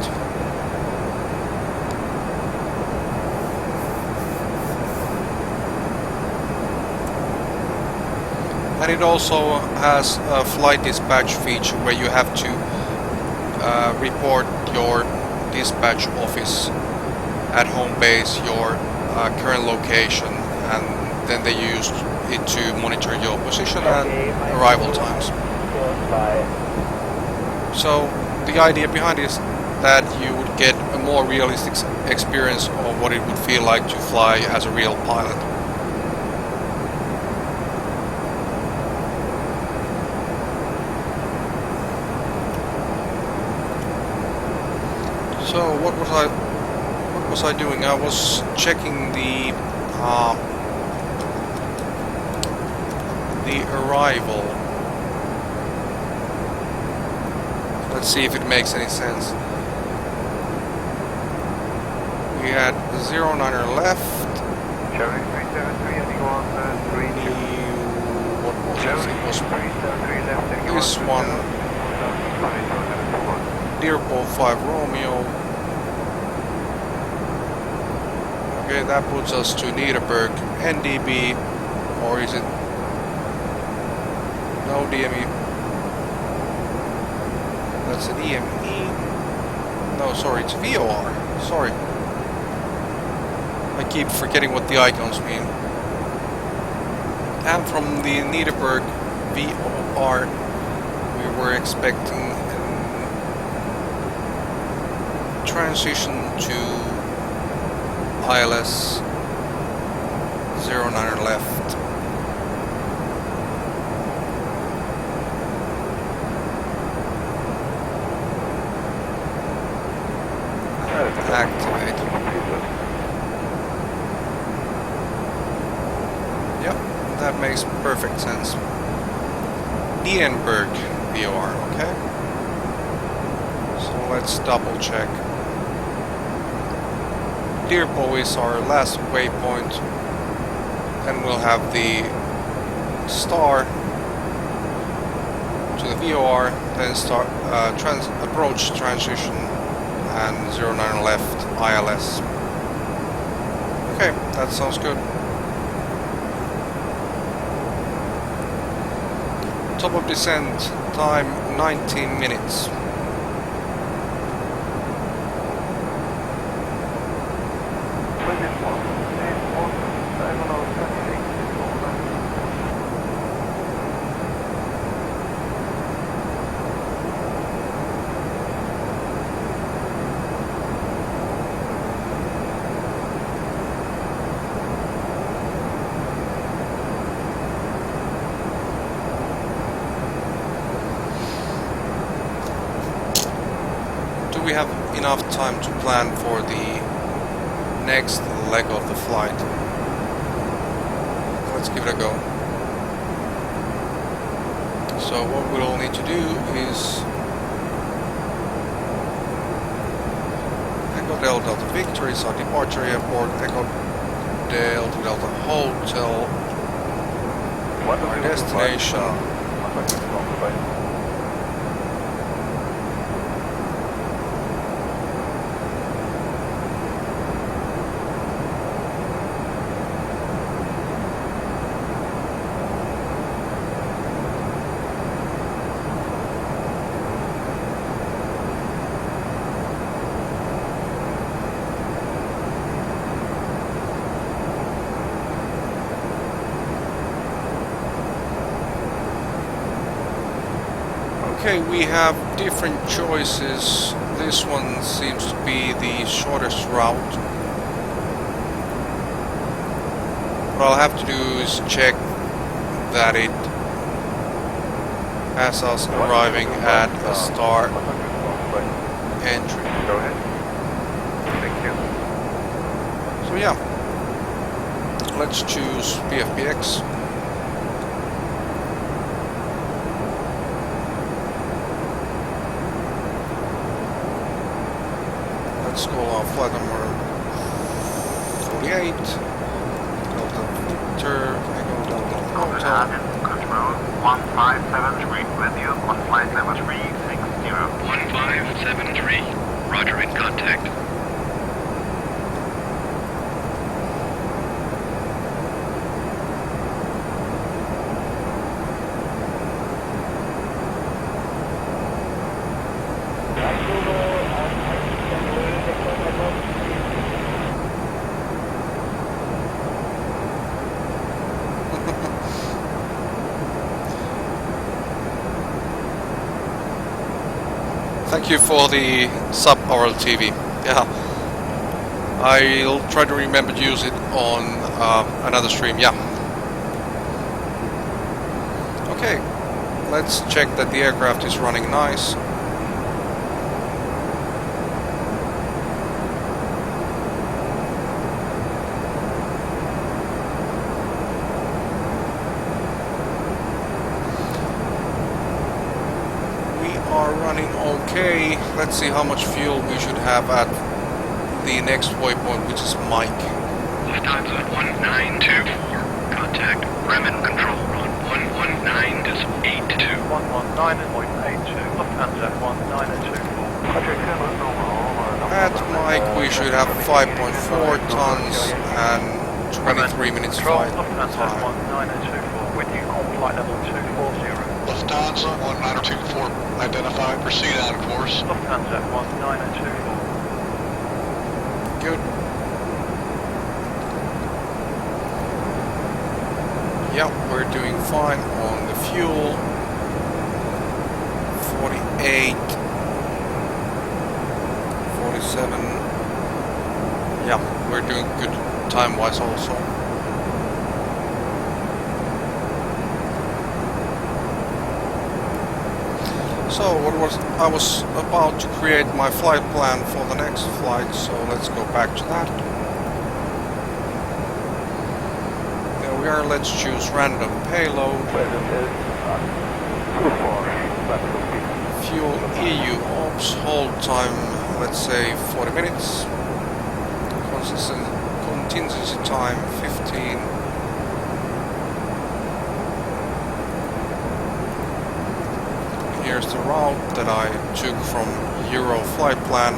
And it also has a flight dispatch feature where you have to report your dispatch office at home base, your current location, and then they use it to monitor your position and arrival times. So the idea behind it is that you would get a more realistic experience of what it would feel like to fly as a real pilot. So what was I doing? I was checking the arrival. Let's see if it makes any sense. We had 09er left. Cherry 373, heading on 32. What was it? It was 373 left, heading this one. Dearborn 5 Romeo. Okay, that puts us to Niederberg NDB, or is it? No, DME. That's a DME. No, sorry, it's VOR. Sorry. I keep forgetting what the icons mean. And from the Niederberg VOR, we were expecting transition to ILS 09er left. Activate. Yep, that makes perfect sense. Niederberg VOR, okay? So let's double check. Dearborn is our last waypoint, and we'll have the star to the VOR, then start approach transition, and 09 left ILS. Okay, that sounds good. Top of descent time 19 minutes. We have enough time to plan for the next leg of the flight. Let's give it a go. So what we'll need to do is Echo Delta Victory is our departure airport, Echo Delta Hotel, our destination. Okay, we have different choices. This one seems to be the shortest route. What I'll have to do is check that it has us arriving at a star entry. Go ahead. Thank you. So yeah, let's choose PFPX. let's call our flight number 48. Delta Victor, Echo Delta Hotel. Control 1573 with you on flight level 360. 1573. Roger, in contact. Thank you for the sub-oral TV. Yeah, I'll try to remember to use it on another stream. Yeah. Okay, let's check that the aircraft is running nice. Running okay. Let's see how much fuel we should have at the next waypoint, which is Mike. Lufthansa 1924. Contact. Bremen control run 119.82. 119.82. Lufthansa 1924. At Mike we should have 5.4 tons and 23 minutes flight Lufthansa time. 1924 with you on flight level 240. Lufthansa 1924, identified, proceed on course. Lufthansa 1924. Good. Yep, we're doing fine on the fuel. 48, 47. Yeah, we're doing good time-wise also. So I was about to create my flight plan for the next flight, so let's go back to that. There we are, let's choose random payload. Fuel EU ops, hold time, let's say 40 minutes. Contingency time 15. Here's the route that I took from Euro flight plan.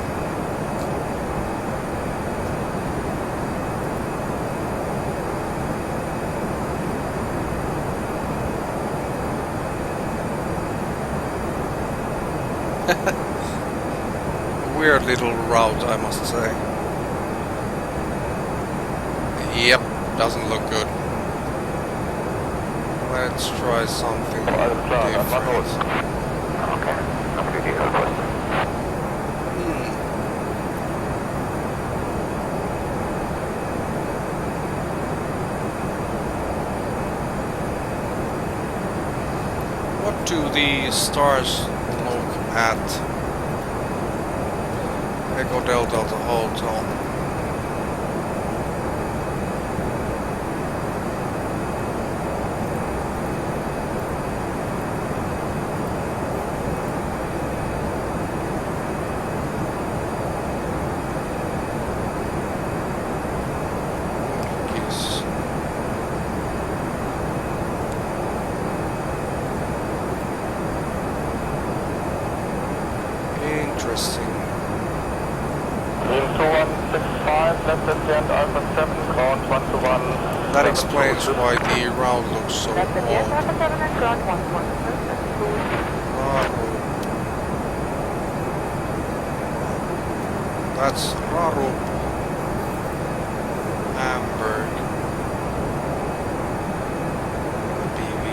Weird little route, I must say. Yep, doesn't look good. Let's try something different. What do the stars look at? Echo Delta Hotel. Interesting. 2165, left descent, Alpha 7, ground 121. That explains why the route looks so odd. That's Rarup, Hamburg, BV.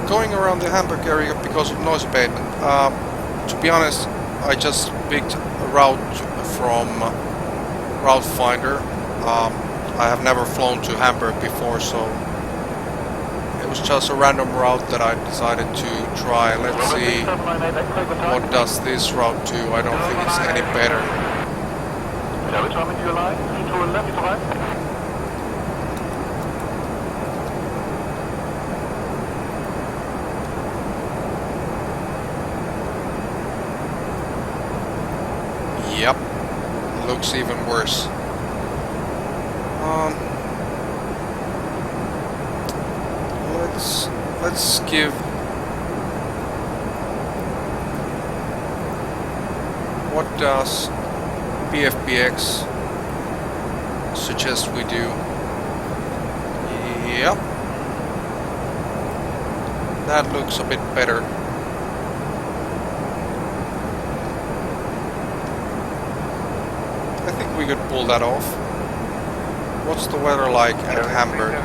Going around the Hamburg area because of noise abatement. To be honest, I just picked a route from Route Finder. I have never flown to Hamburg before, so it was just a random route that I decided to try. Let's see what does this route do. I don't think it's any better. Yeah, which one do you like? To left, right? looks even worse. Let's give what does PFPX suggest we do? Yep. That looks a bit better. I think we could pull that off. What's the weather like at Hamburg?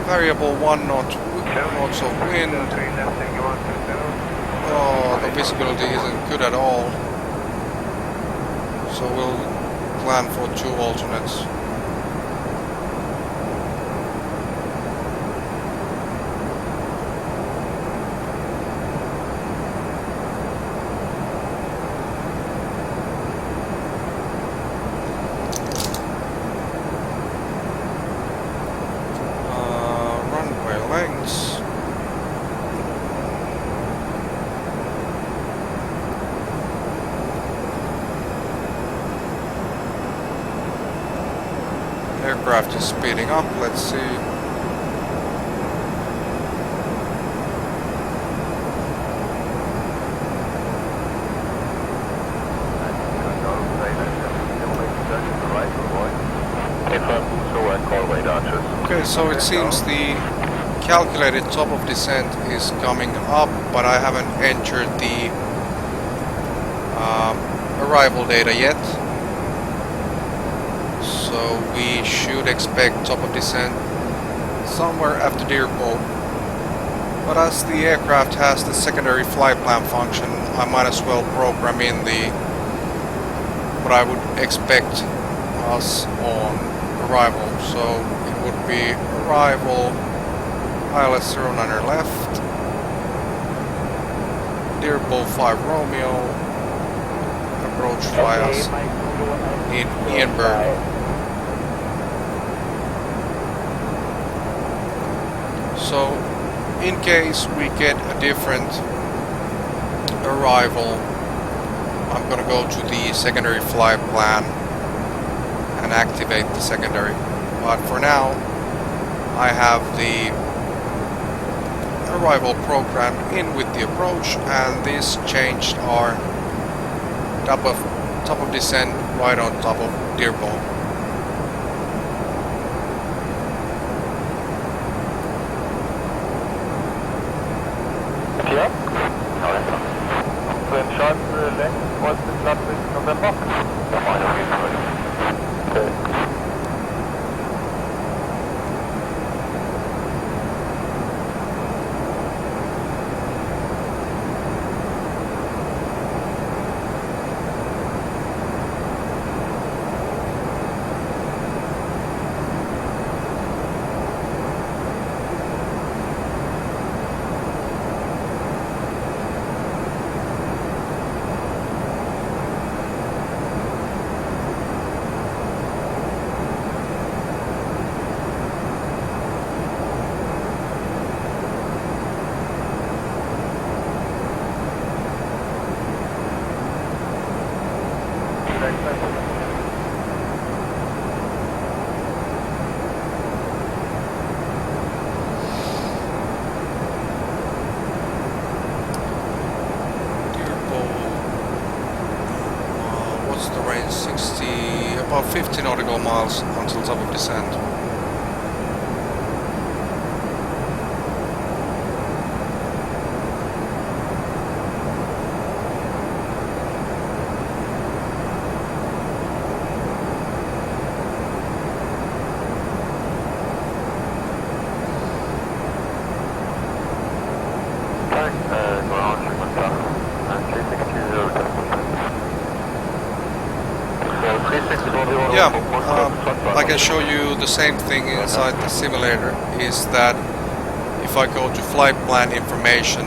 Variable 1 knots of wind. Oh, the visibility isn't good at all. So we'll plan for 2 alternates. Aircraft is speeding up, let's see. Okay, so it seems the calculated top of descent is coming up, but I haven't entered the arrival data yet. So we should expect top of descent somewhere after Dearborn. But as the aircraft has the secondary flight plan function, I might as well program in the what I would expect us on arrival. So it would be arrival ILS 09er left, Dearborn 5 Romeo, approach via us in Ianburg. So, in case we get a different arrival, I'm gonna go to the secondary flight plan and activate the secondary. But for now, I have the arrival programmed in with the approach, and this changed our top of descent right on top of Dearborn. About 50 nautical miles until top of descent. I can show you the same thing inside the simulator, is that if I go to flight plan information,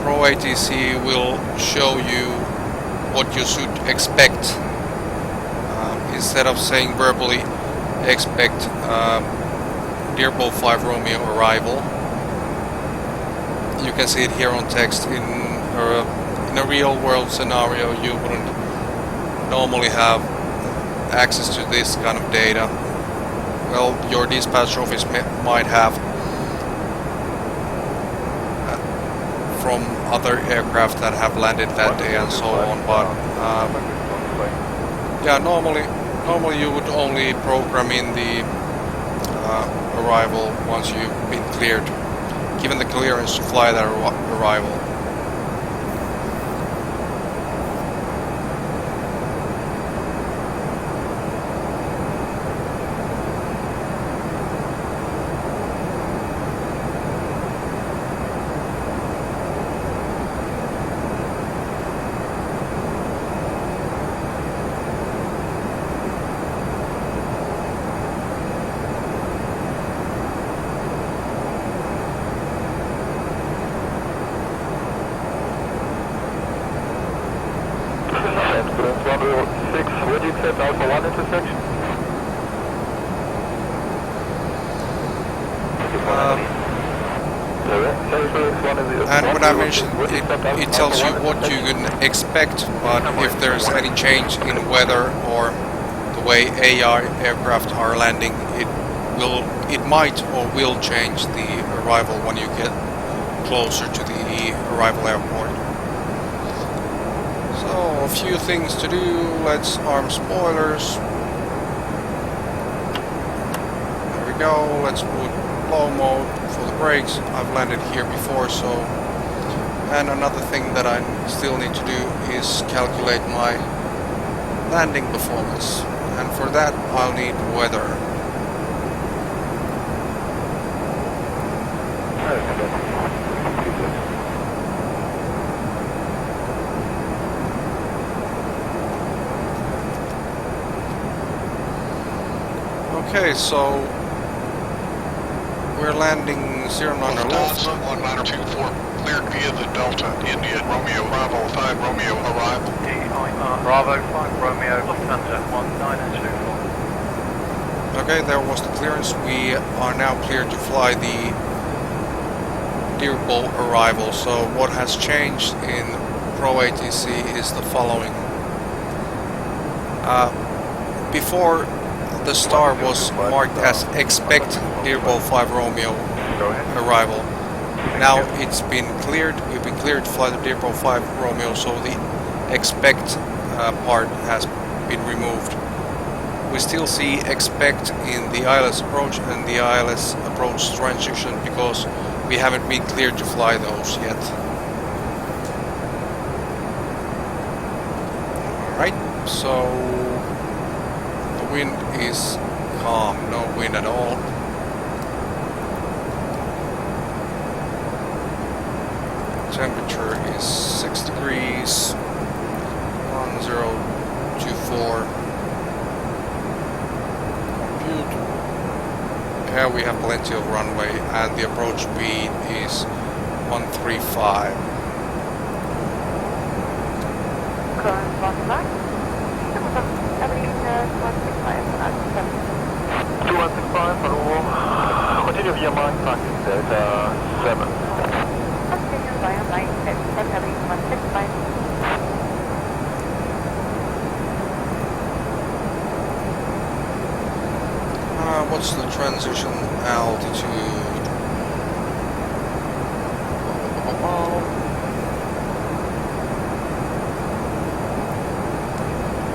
ProATC will show you what you should expect. Instead of saying verbally expect Dearborn 5 Romeo arrival, you can see it here on text in a real world scenario you wouldn't normally have access to this kind of data. Well, your dispatch office might have from other aircraft that have landed that day and so on, but yeah, normally you would only program in the arrival once you've been cleared, given the clearance to fly that arrival. Where do you accept Alpha 1 intersection? And when I mentioned it tells you what you can expect, but if there's any change in weather or the way AI aircraft are landing, it might or will change the arrival when you get closer to the arrival airport. So a few things to do. Let's arm spoilers. There we go. Let's put low mode for the brakes. I've landed here before, so. And another thing that I still need to do is calculate my landing performance. And for that I'll need weather. Okay, so we're landing 09 left. 1924, cleared via the Delta, India, Romeo, Bravo, 5 Romeo, arrival. DIR, Bravo, 5 Romeo, Lufthansa, 1924. Okay, there was the clearance. We are now cleared to fly the Dearborn arrival. So what has changed in ProATC is the following. Before the star was marked as expect Dearborn 5 Romeo arrival. Now it's been cleared, we've been cleared to fly the Dearborn 5 Romeo, so the expect part has been removed. We still see expect in the ILS approach and the ILS approach transition because we haven't been cleared to fly those yet. Alright, so the wind is calm, no wind at all. Temperature is 6 degrees, 1024. Compute. Here we have plenty of runway and the approach speed is 135. Current 2165, hello. Continue via Mike Parking, Delta 7. Continue via Mike 6, heavy 165. What's the transition altitude?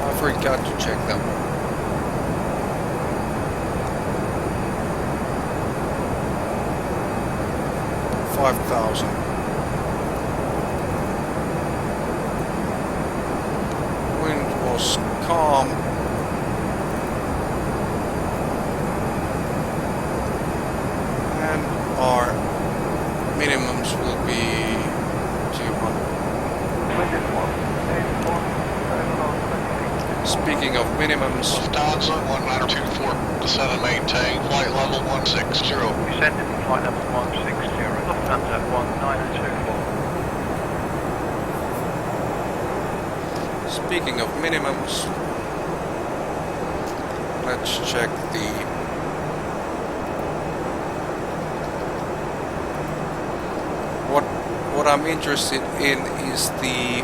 I forgot to check that one. 5,000. Wind was calm. And our minimums will be 200. Speaking of minimums, Lufthansa 1924, descend and maintain flight level 160. Descending to flight level 160. Lufthansa 1924. speaking of minimums, let's check the what what I'm interested in is the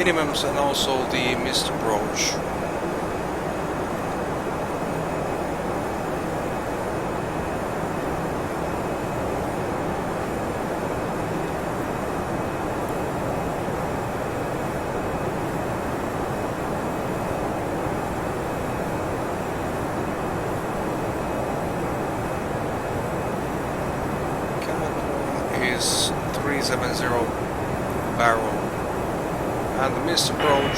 minimums and also the missed approach. Is 370 barrel, and the missed approach,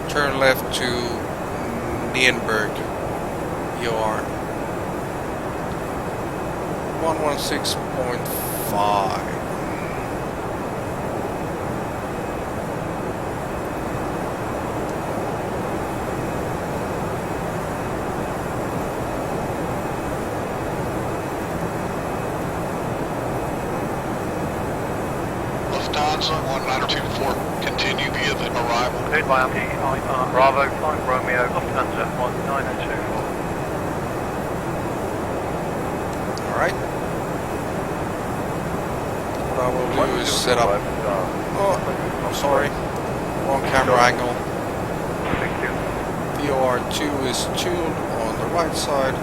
turn left to Nienberg, EOR 116.5. Lufthansa 1924, continue via the arrival. Cleared by PIR Bravo, 5 Romeo, Lufthansa 1924. Alright. What I will do is set up... Oh, I'm sorry. Wrong camera angle. VOR2 is tuned on the right side.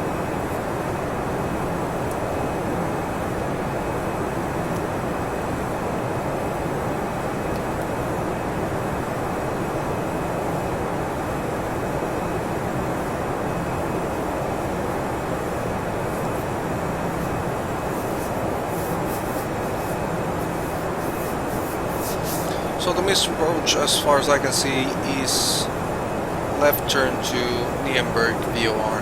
So the missed approach, as far as I can see, is left turn to Nienberg VOR.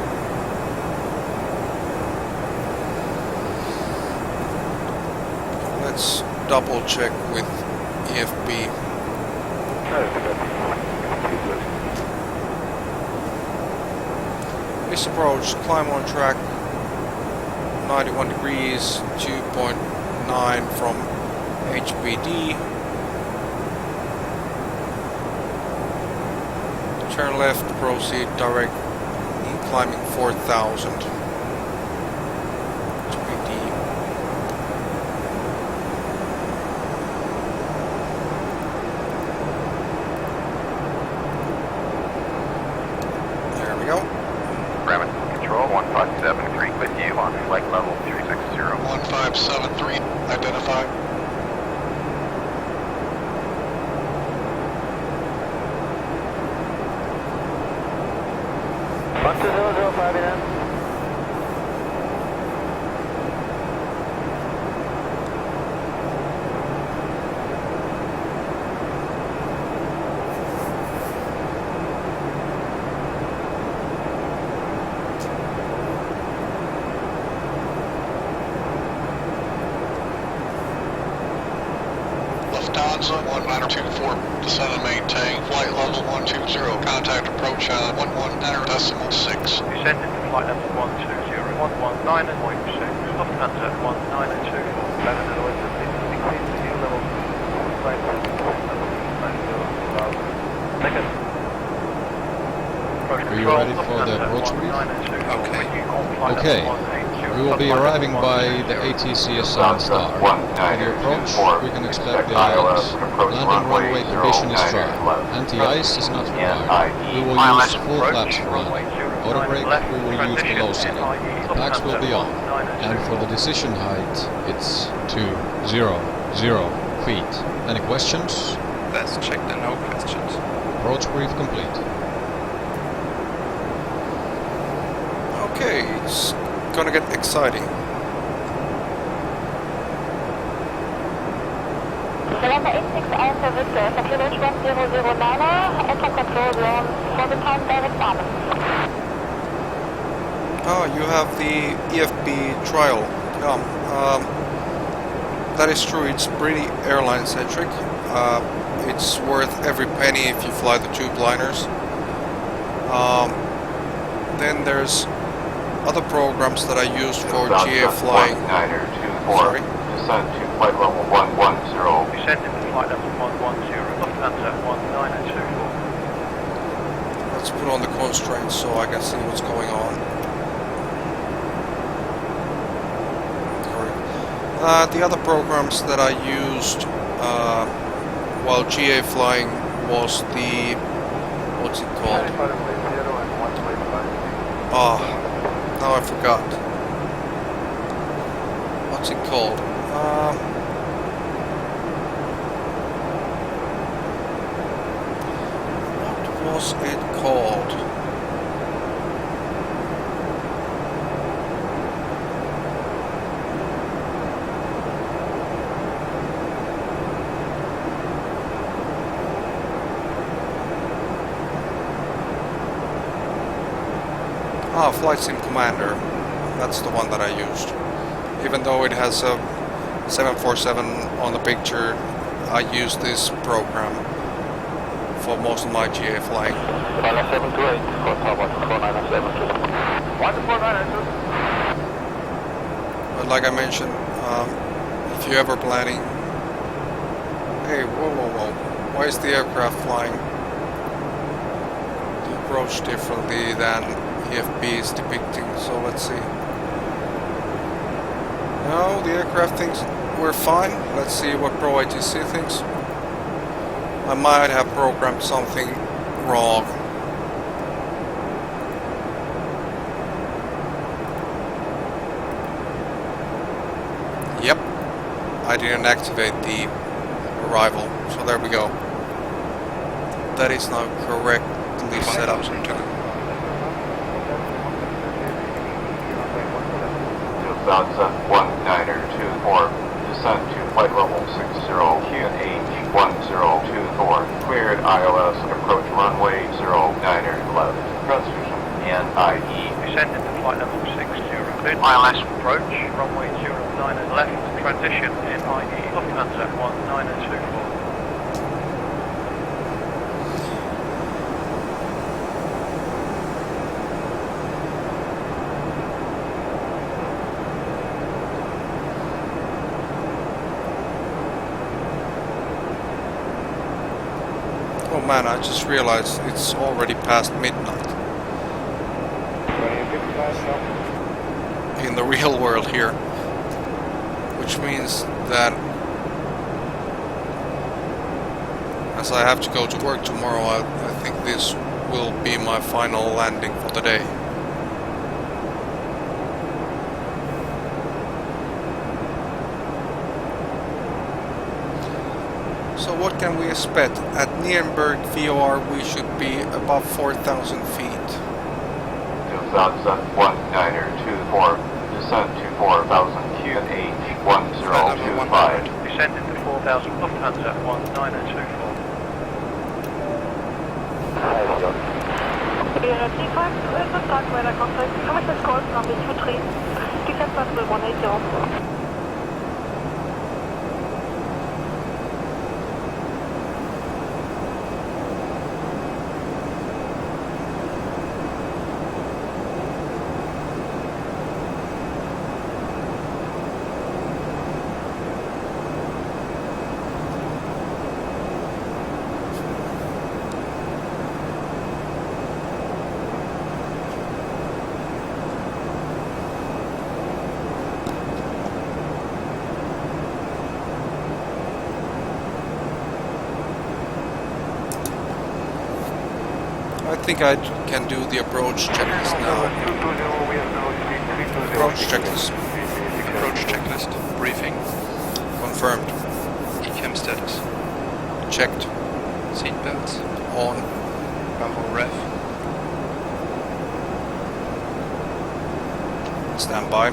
Let's double check with EFB. Missed approach, climb on track, 91 degrees, 2.9 from HPD. Turn left, proceed direct, climbing 4,000. HPD. There we go. Rabbit Control 1573 with you on flight level 360. 1573, identified. Lufthansa 1924, descend and maintain flight level 120, contact approach on 11.6. Descending to flight level 120, 119.6, Lufthansa 1924. Are you ready for the approach brief? Okay. We will be arriving by the ATC assigned star. For the approach, we can expect the islands. Landing runway condition is dry. Anti-ice is not required. We will use full flaps for landing. Auto brake, we will use the low setting. Packs will be on. And for the decision height, it's 200 feet. Any questions? Let's check the no questions. Approach brief complete. Okay, it's gonna get exciting. November 86 Alpha Victor, Security 1009er, enter control zone for the time direct bombing. Oh, you have the EFB trial. That is true, it's pretty airline centric. It's worth every penny if you fly the tube liners. Then there's other programs that I used for GA flying. Sorry. Descend to flight level 110. Descending to flight level 110, Lufthansa 1924. Let's put on the constraints so I can see what's going on. The other programs that I used while GA flying was the... what's it called? Oh, now I forgot. What's it called? What was it called? Ah, Flight Sim Commander. That's the one that I used. Even though it has a 747 on the picture, I use this program for most of my GA flying. 4978, Tower 4972. 1492. But like I mentioned, if you're ever planning... Hey, whoa. Why is the aircraft flying the approach differently than EFB is depicting? So let's see. No, the aircraft thinks we're fine. Let's see what ProATC thinks. I might have programmed something wrong. Yep, I didn't activate the arrival, so there we go. That is now correctly set up. 1924, descent to flight level 60, QNH1024, cleared ILS, approach runway 09er left, transition, and IE. Descending to flight level 60, cleared ILS, approach runway 09er left, transition, and IE, Lufthansa 1924. Oh man, I just realized it's already past midnight. In the real world here. Which means that as I have to go to work tomorrow, I think this will be my final landing for the day. So what can we expect? At Nuremberg VOR we should be above 4,000 feet. 201924, descent to 4,000, QNH1025. Descending to 4,000, Lufthansa 1924. I think I can do the approach checklist now. Approach checklist. Approach checklist. Briefing. Confirmed. ECAM status. Checked. Seatbelts. On. Bravo ref. Stand by.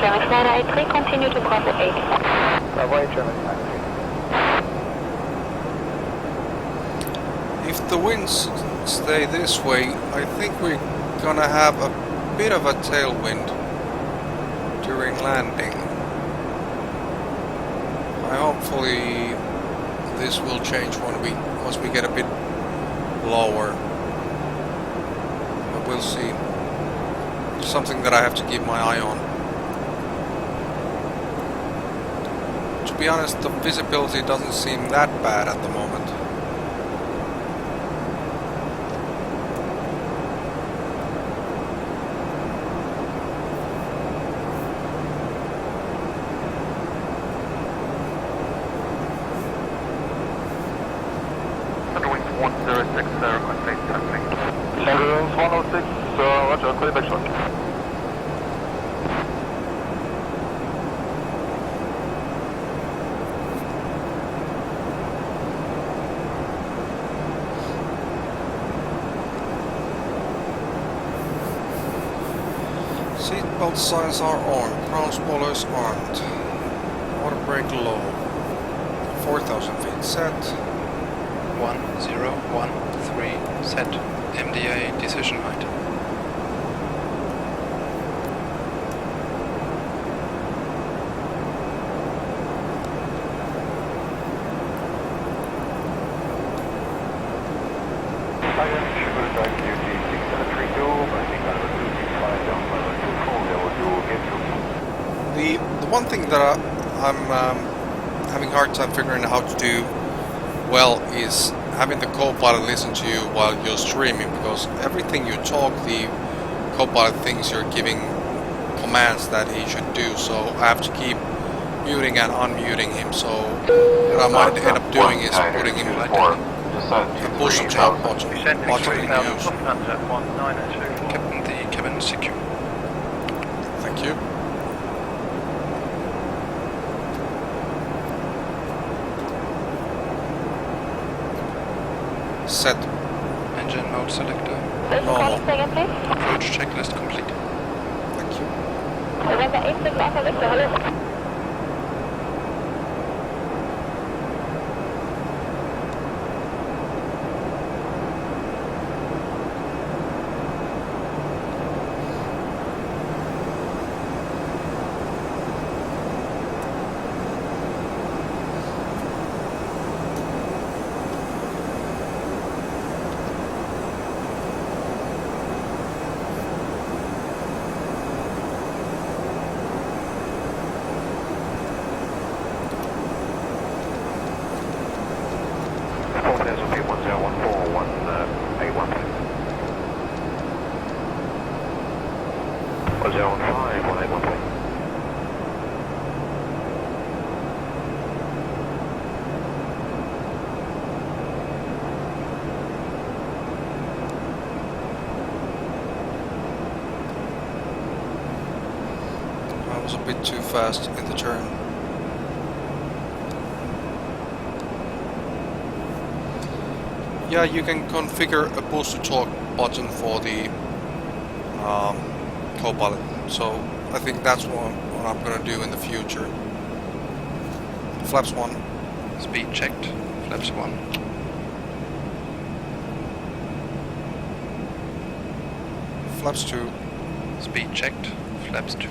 German Slider 83, continue to Bravo 8. Bravo 8, German Slider 3. If the winds stay this way, I think we're gonna have a bit of a tailwind during landing. Hopefully this will change once we get a bit lower. But we'll see. Something that I have to keep my eye on. To be honest, the visibility doesn't seem that bad at the moment. Seatbelt signs are on, ground spoilers armed. Water brake low. 4,000 feet set. 1013 set. MDA decision height. The one thing that I'm having a hard time figuring out how to do well is having the co-pilot listen to you while you're streaming, because everything you talk, the co-pilot thinks you're giving commands that he should do, so I have to keep muting and unmuting him. So what I might end up doing is putting him like a push to talk button in use. Captain, the cabin is secure. Thank you. Set. Engine mode selector. Normal. Approach checklist complete. Thank you. I was a bit too fast in the turn. Yeah, you can configure a push to talk button for the co-pilot, so I think that's what I'm gonna do in the future. Flaps 1. Speed checked. Flaps 1. Flaps 2. Speed checked. Flaps 2.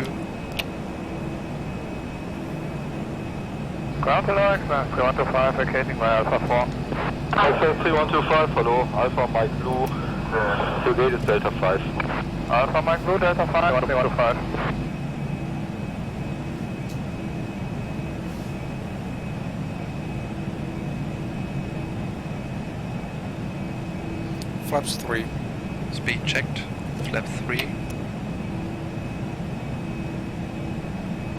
Ground to Alex, 3125, vacating by Alpha 4. Alpha 3125, hello, Alpha Mike Blue, your gate is Delta 5. Alpha Mike Blue, Delta 5, 3125. Flaps 3. Speed checked. Flap 3.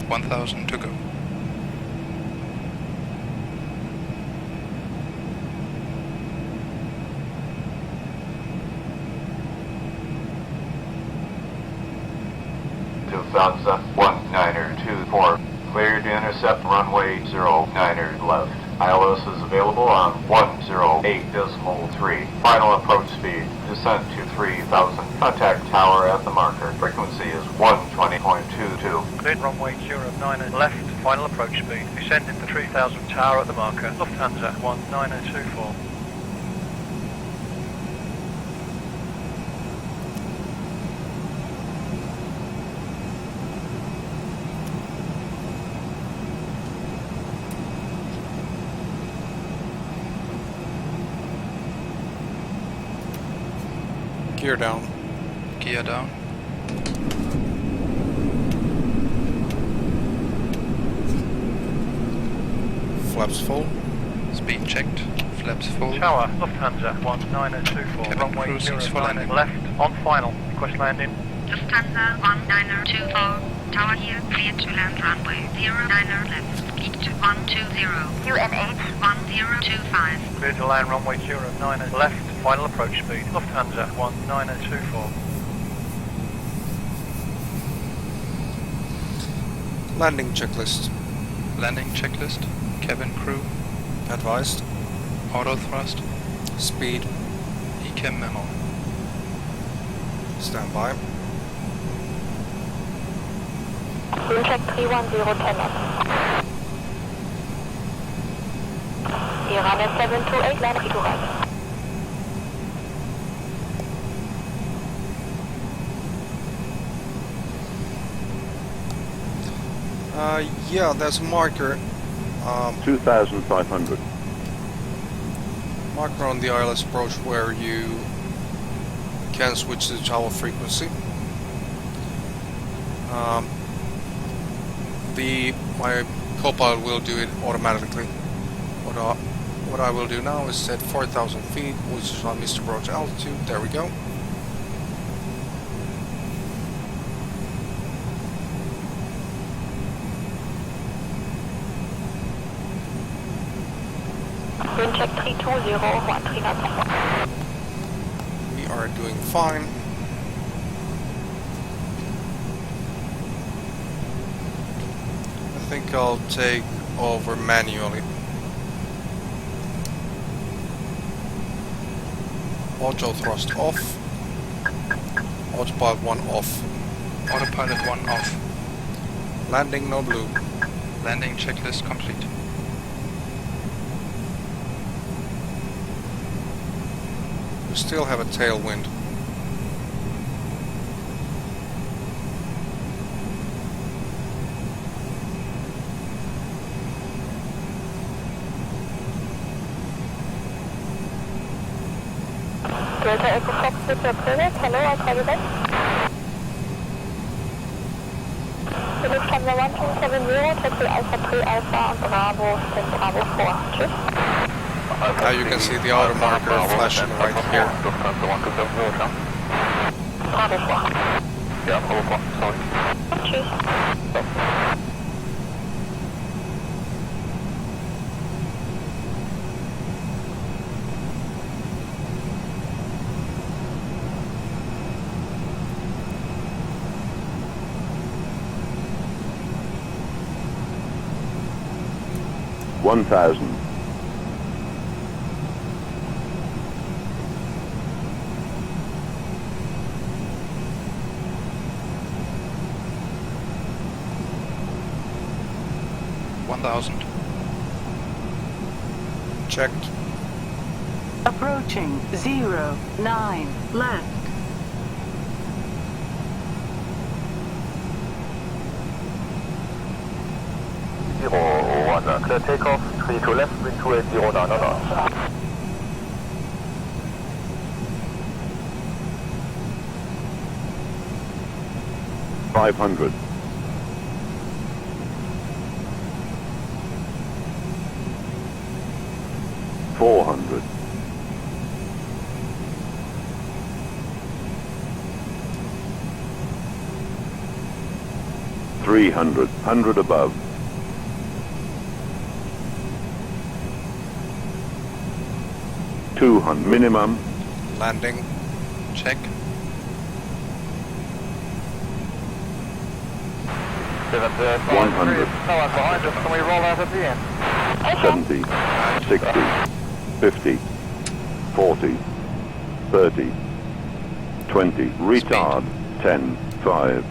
1000 to go. Lufthansa 1924, cleared to intercept runway 09er left. ILS is available on 108.3. Final approach speed, descent to 3000. Contact tower at the marker. Frequency is 120.22. Cleared runway 09er left, final approach speed. Descending to 3000 tower at the marker. Lufthansa 1924. Gear down. Gear down. Flaps full. Speed checked. Flaps full. Tower, Lufthansa 1924, Cabin runway cruising's for 09 landing. left, on final, request landing. Lufthansa 1924, tower here, clear to land runway 09 left, keep to 120, UNH 1025. Clear to land runway 09 left, final approach speed, Lufthansa 1924. Landing checklist. Landing checklist. Cabin crew. Advised. Auto thrust. Speed. ECAM memo. Stand by. Wind check 310 knots. Iran 728, land to right. Yeah, there's a marker. 2,500. Marker on the ILS approach where you can switch to the tower frequency. My co-pilot will do it automatically. What I will do now is set 4,000 feet, which is on missed approach altitude. There we go. Wind check 320, 13 knots. We are doing fine. I think I'll take over manually. Auto thrust off. Autopilot 1 off. Autopilot 1 off. Landing no blue. Landing checklist complete. We still have a tailwind. Delta Echo Fox to Pilot. Hello, I'll call you back. The Lufthansa 1270, taxi Alpha 3 Alpha und Bravo, then Bravo 4. Tschüss. Now you can see the auto marker flashing right here. Bravo 4. Yeah, Bravo 4, sorry. Tschüss. 1,000. Checked. Approaching 09 left. Clear takeoff, 32 left, wind 280 down, no. 500. 400. 300. 100 above. 200 minimum. Landing. Check. 100. No one behind us, can we roll out at the end? 70, 60, 50, 40, 30, 20, retard, 10, 5.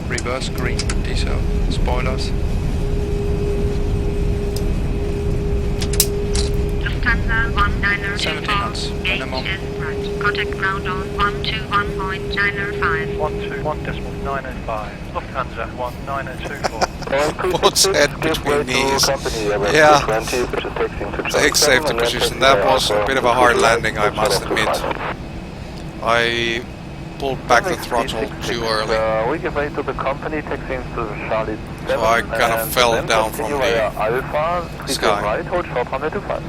Reverse green, diesel, spoilers. Lufthansa 70 knots, 1924, minimum. gauge is right. Contact ground on 121.905. 121.905. Lufthansa 1924. What's head between knees? Yeah, take safety position. That was a bit of a hard landing, I must admit. I pulled back the throttle too early. We give way to the company, taxiing to Charlie. So I kind of fell down from the sky. Right, hold short on 25.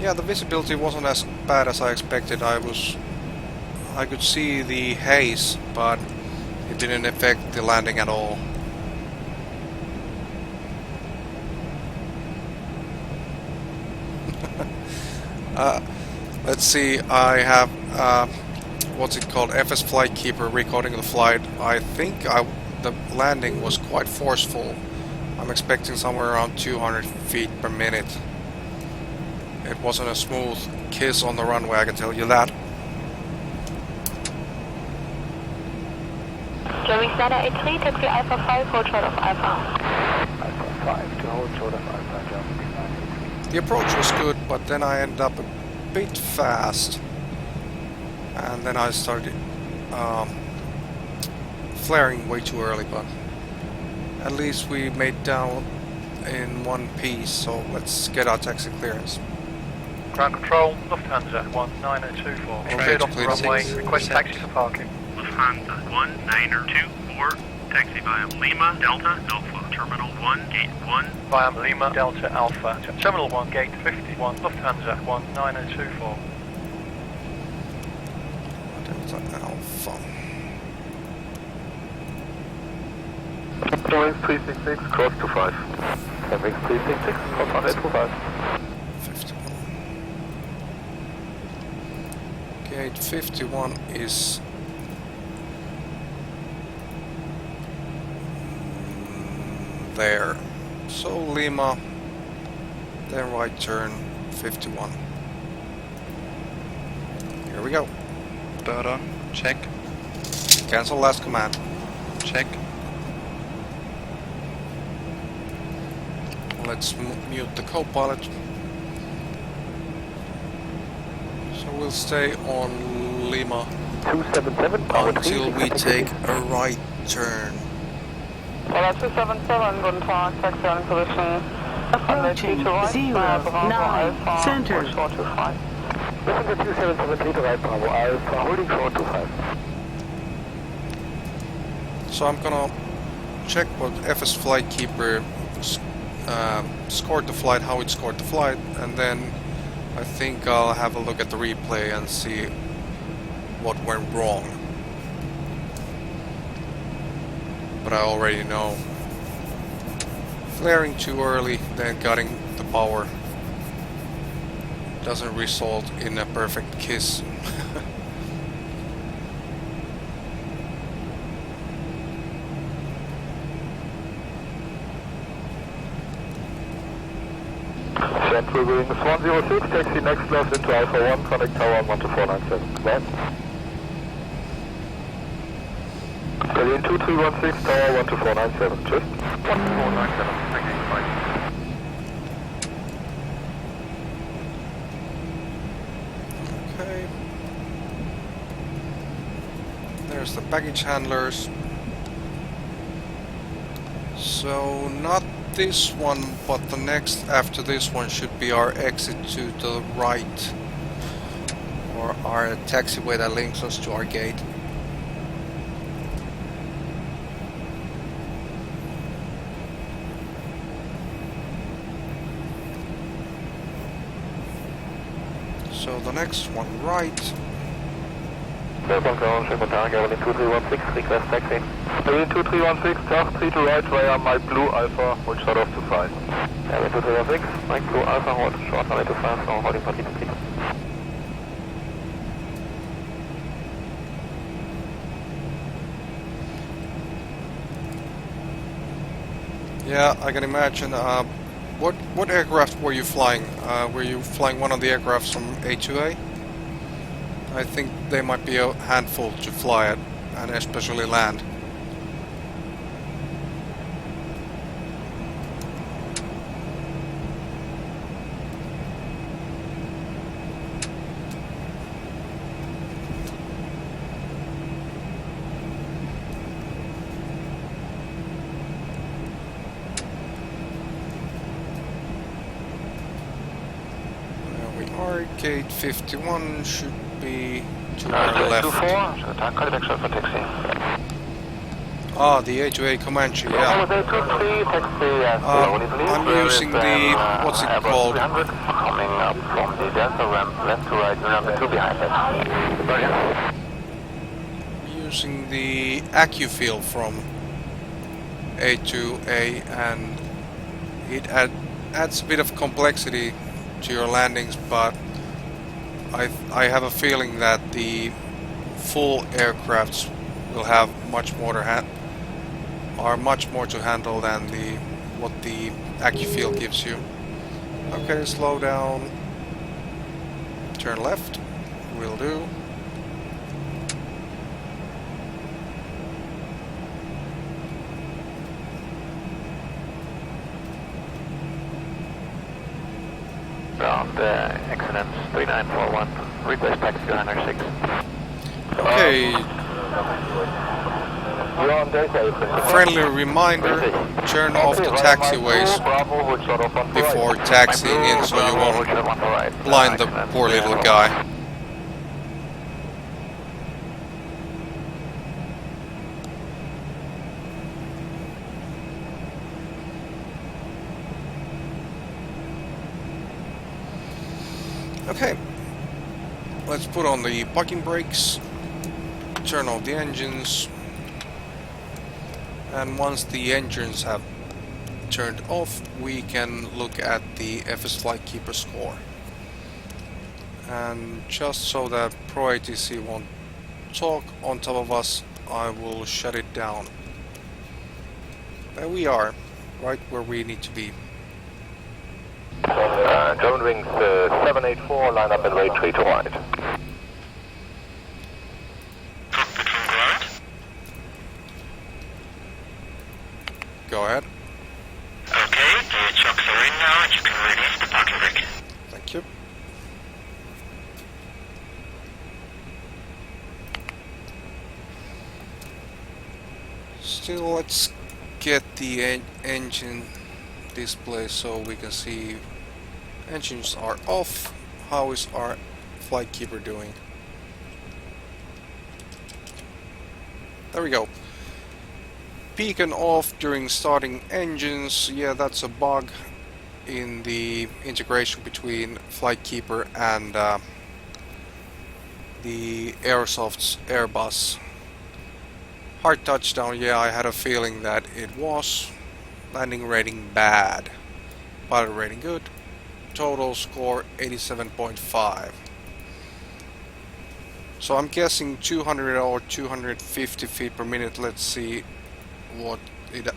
Yeah, the visibility wasn't as bad as I expected. I could see the haze, but it didn't affect the landing at all. Let's see, I have what's it called, FS Flight Keeper recording the flight. I think the landing was quite forceful. I'm expecting somewhere around 200 feet per minute. It wasn't a smooth kiss on the runway, I can tell you that. Jerry Snyder 83, taxi Alpha 5, hold short of Alpha. Alpha 5 to hold short of Alpha, Germany. The approach was good, but then I ended up a bit fast. And then I started flaring way too early, but at least we made down in one piece, so let's get our taxi clearance. Ground control, Lufthansa 19024. Cleared off the runway, request taxi for parking. Lufthansa 19024, taxi via Lima, Delta, Alpha, Terminal 1, Gate 1. Via Lima, Delta, Alpha, Terminal 1, Gate 51, Lufthansa 19024. Delta, Alpha. Wings 366, cross to 5. Wings 366, cross on 825. 51. Gate 51 is there. So Lima, then right turn 51. Here we go. Bird on. Check. Cancel last command. Check. Let's mute the co-pilot. So we'll stay on Lima 277, until we take a right turn. 277, guten Tag, taxi on position. Approaching 09, center. Short to 5. Listen to 2773 to right, Bravo Alpha, holding short to 5. So I'm gonna check what FS Flight Keeper scored the flight, how it scored the flight, and then I think I'll have a look at the replay and see what went wrong. But I already know. Flaring too early, then cutting the power doesn't result in a perfect kiss. Central Wings 106, taxi next left into Alpha 1, connect tower 12497. Goodbye. Berlin 2316, tower 12497, tschüss. 12497, thank you, bye. Okay. There's the baggage handlers. So not this one, but the next after this one should be our exit to the right, or our taxiway that links us to our gate. So the next one right. Guten Tag, Berlin 2316, request taxi. Berlin 2316, task 3 to right via Mike Blue Alpha, hold short off to 5. Berlin 2316, Mike Blue Alpha, hold short on to 5, now holding party to 3. Yeah, I can imagine. What aircraft were you flying? Were you flying one of the aircrafts from A2A? I think they might be a handful to fly at, and especially land. Gate 51 should be to our left. 24, contact for taxi. Ah, the A2A Comanche, yeah. I'm using the, what's it called? Coming up from the Delta ramp, left to right, number 2 behind us. Using the AccuFeel from A2A, and it adds a bit of complexity to your landings, but I have a feeling that the full aircrafts will have much more to handle than what the AccuFeel gives you. Okay, slow down. Turn left. Will do. Ground excellence 3941. Replace package 206. Okay. Friendly reminder, turn off the taxiways before taxiing in so you won't blind the poor little guy. Okay, let's put on the parking brakes, turn off the engines. And once the engines have turned off, we can look at the FS Flightkeeper score. And just so that ProATC won't talk on top of us, I will shut it down. There we are, right where we need to be. German wings 784, line up and rate 3 to right. Go ahead. Okay, the chocks are in now and you can release the parking brake. Thank you. Still, let's get the engine display so we can see engines are off. How is our Flightkeeper doing? There we go. Beacon off during starting engines. Yeah, that's a bug in the integration between Flightkeeper and the Airsoft's Airbus. Hard touchdown, yeah, I had a feeling that it was. Landing rating bad. Pilot rating good. Total score 87.5. So I'm guessing 200 or 250 feet per minute. Let's see what it...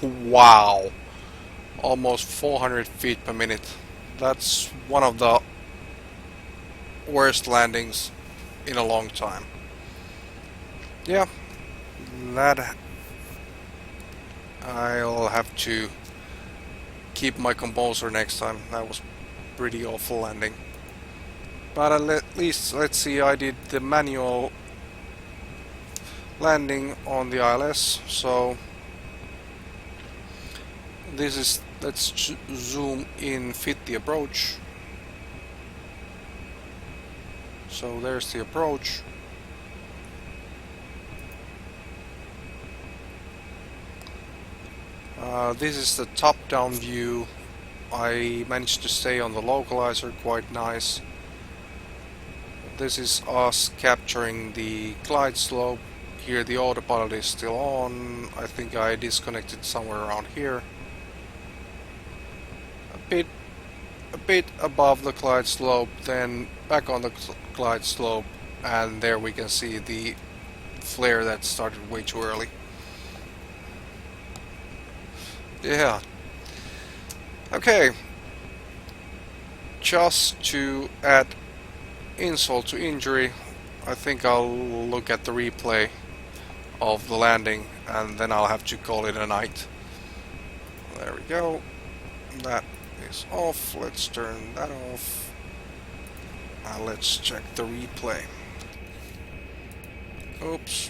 Wow! Almost 400 feet per minute. That's one of the worst landings in a long time. Yeah, that... I'll have to keep my composure next time. That was pretty awful landing. But at least, let's see, I did the manual landing on the ILS, so this is, let's zoom in, fit the approach. So there's the approach. This is the top-down view. I managed to stay on the localizer, quite nice. This is us capturing the glide slope. Here the autopilot is still on. I think I disconnected somewhere around here. A bit above the glide slope, then back on the glide slope, and there we can see the flare that started way too early. Yeah. Okay. Just to add insult to injury, I think I'll look at the replay of the landing and then I'll have to call it a night. There we go. That is off. Let's turn that off. Let's check the replay. Oops.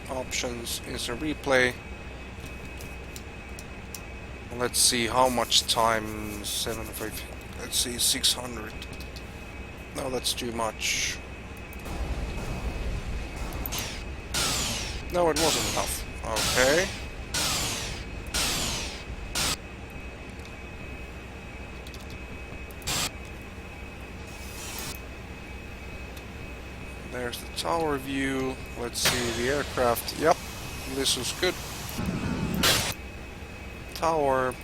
Options, instant replay. Let's see how much time. 750. Let's see, 600. No, that's too much. No, it wasn't enough. Okay. There's the tower view. Let's see the aircraft. Yep, this was good. Tower.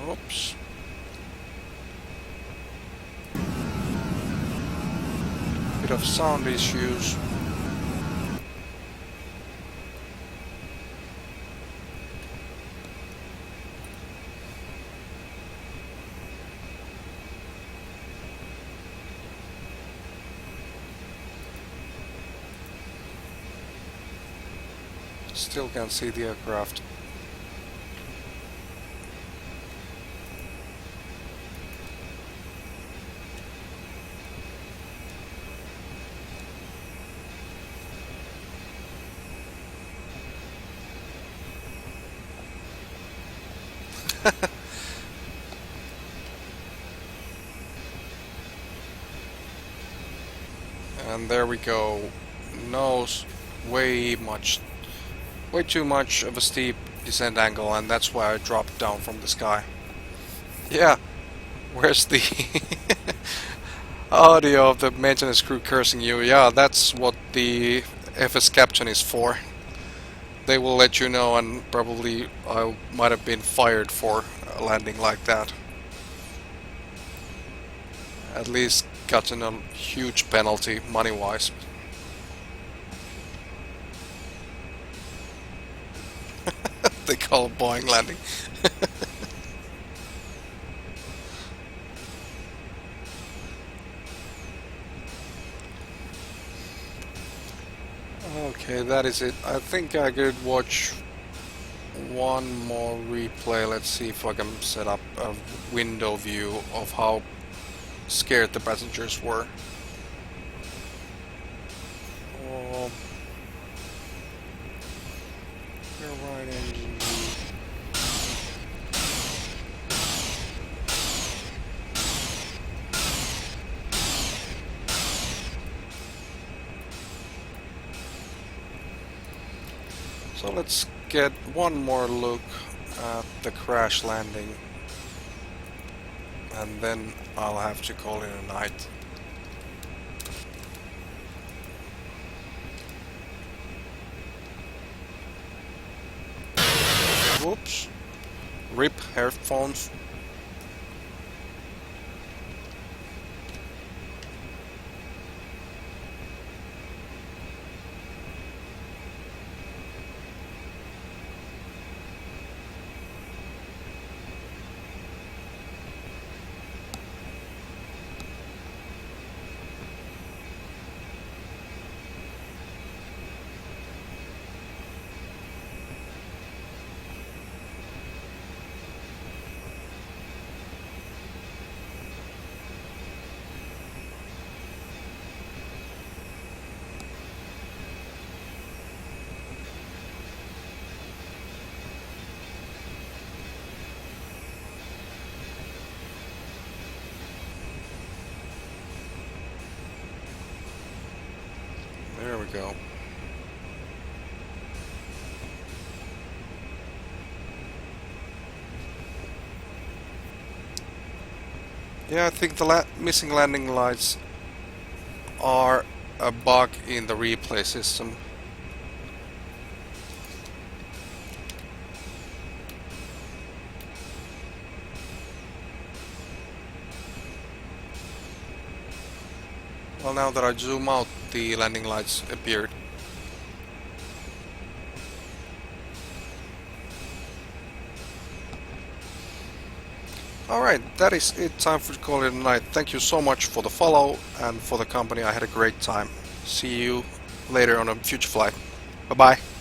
Oops. Bit of sound issues. Still can't see the aircraft. And there we go. Nose way too much of a steep descent angle, and that's why I dropped down from the sky. Yeah, where's the audio of the maintenance crew cursing you? Yeah, that's what the FS captain is for. They will let you know, and probably I might have been fired for landing like that. At least gotten a huge penalty money-wise. They call it Boeing landing. Okay, that is it. I think I could watch one more replay. Let's see if I can set up a window view of how scared the passengers were. Oh, your right engine. So let's get one more look at the crash landing, and then I'll have to call it a night. Whoops. RIP headphones. There we go. Yeah, I think the missing landing lights are a bug in the replay system. Well, now that I zoom out, the landing lights appeared. Alright, that is it. Time for to call it a night. Thank you so much for the follow and for the company. I had a great time. See you later on a future flight. Bye bye.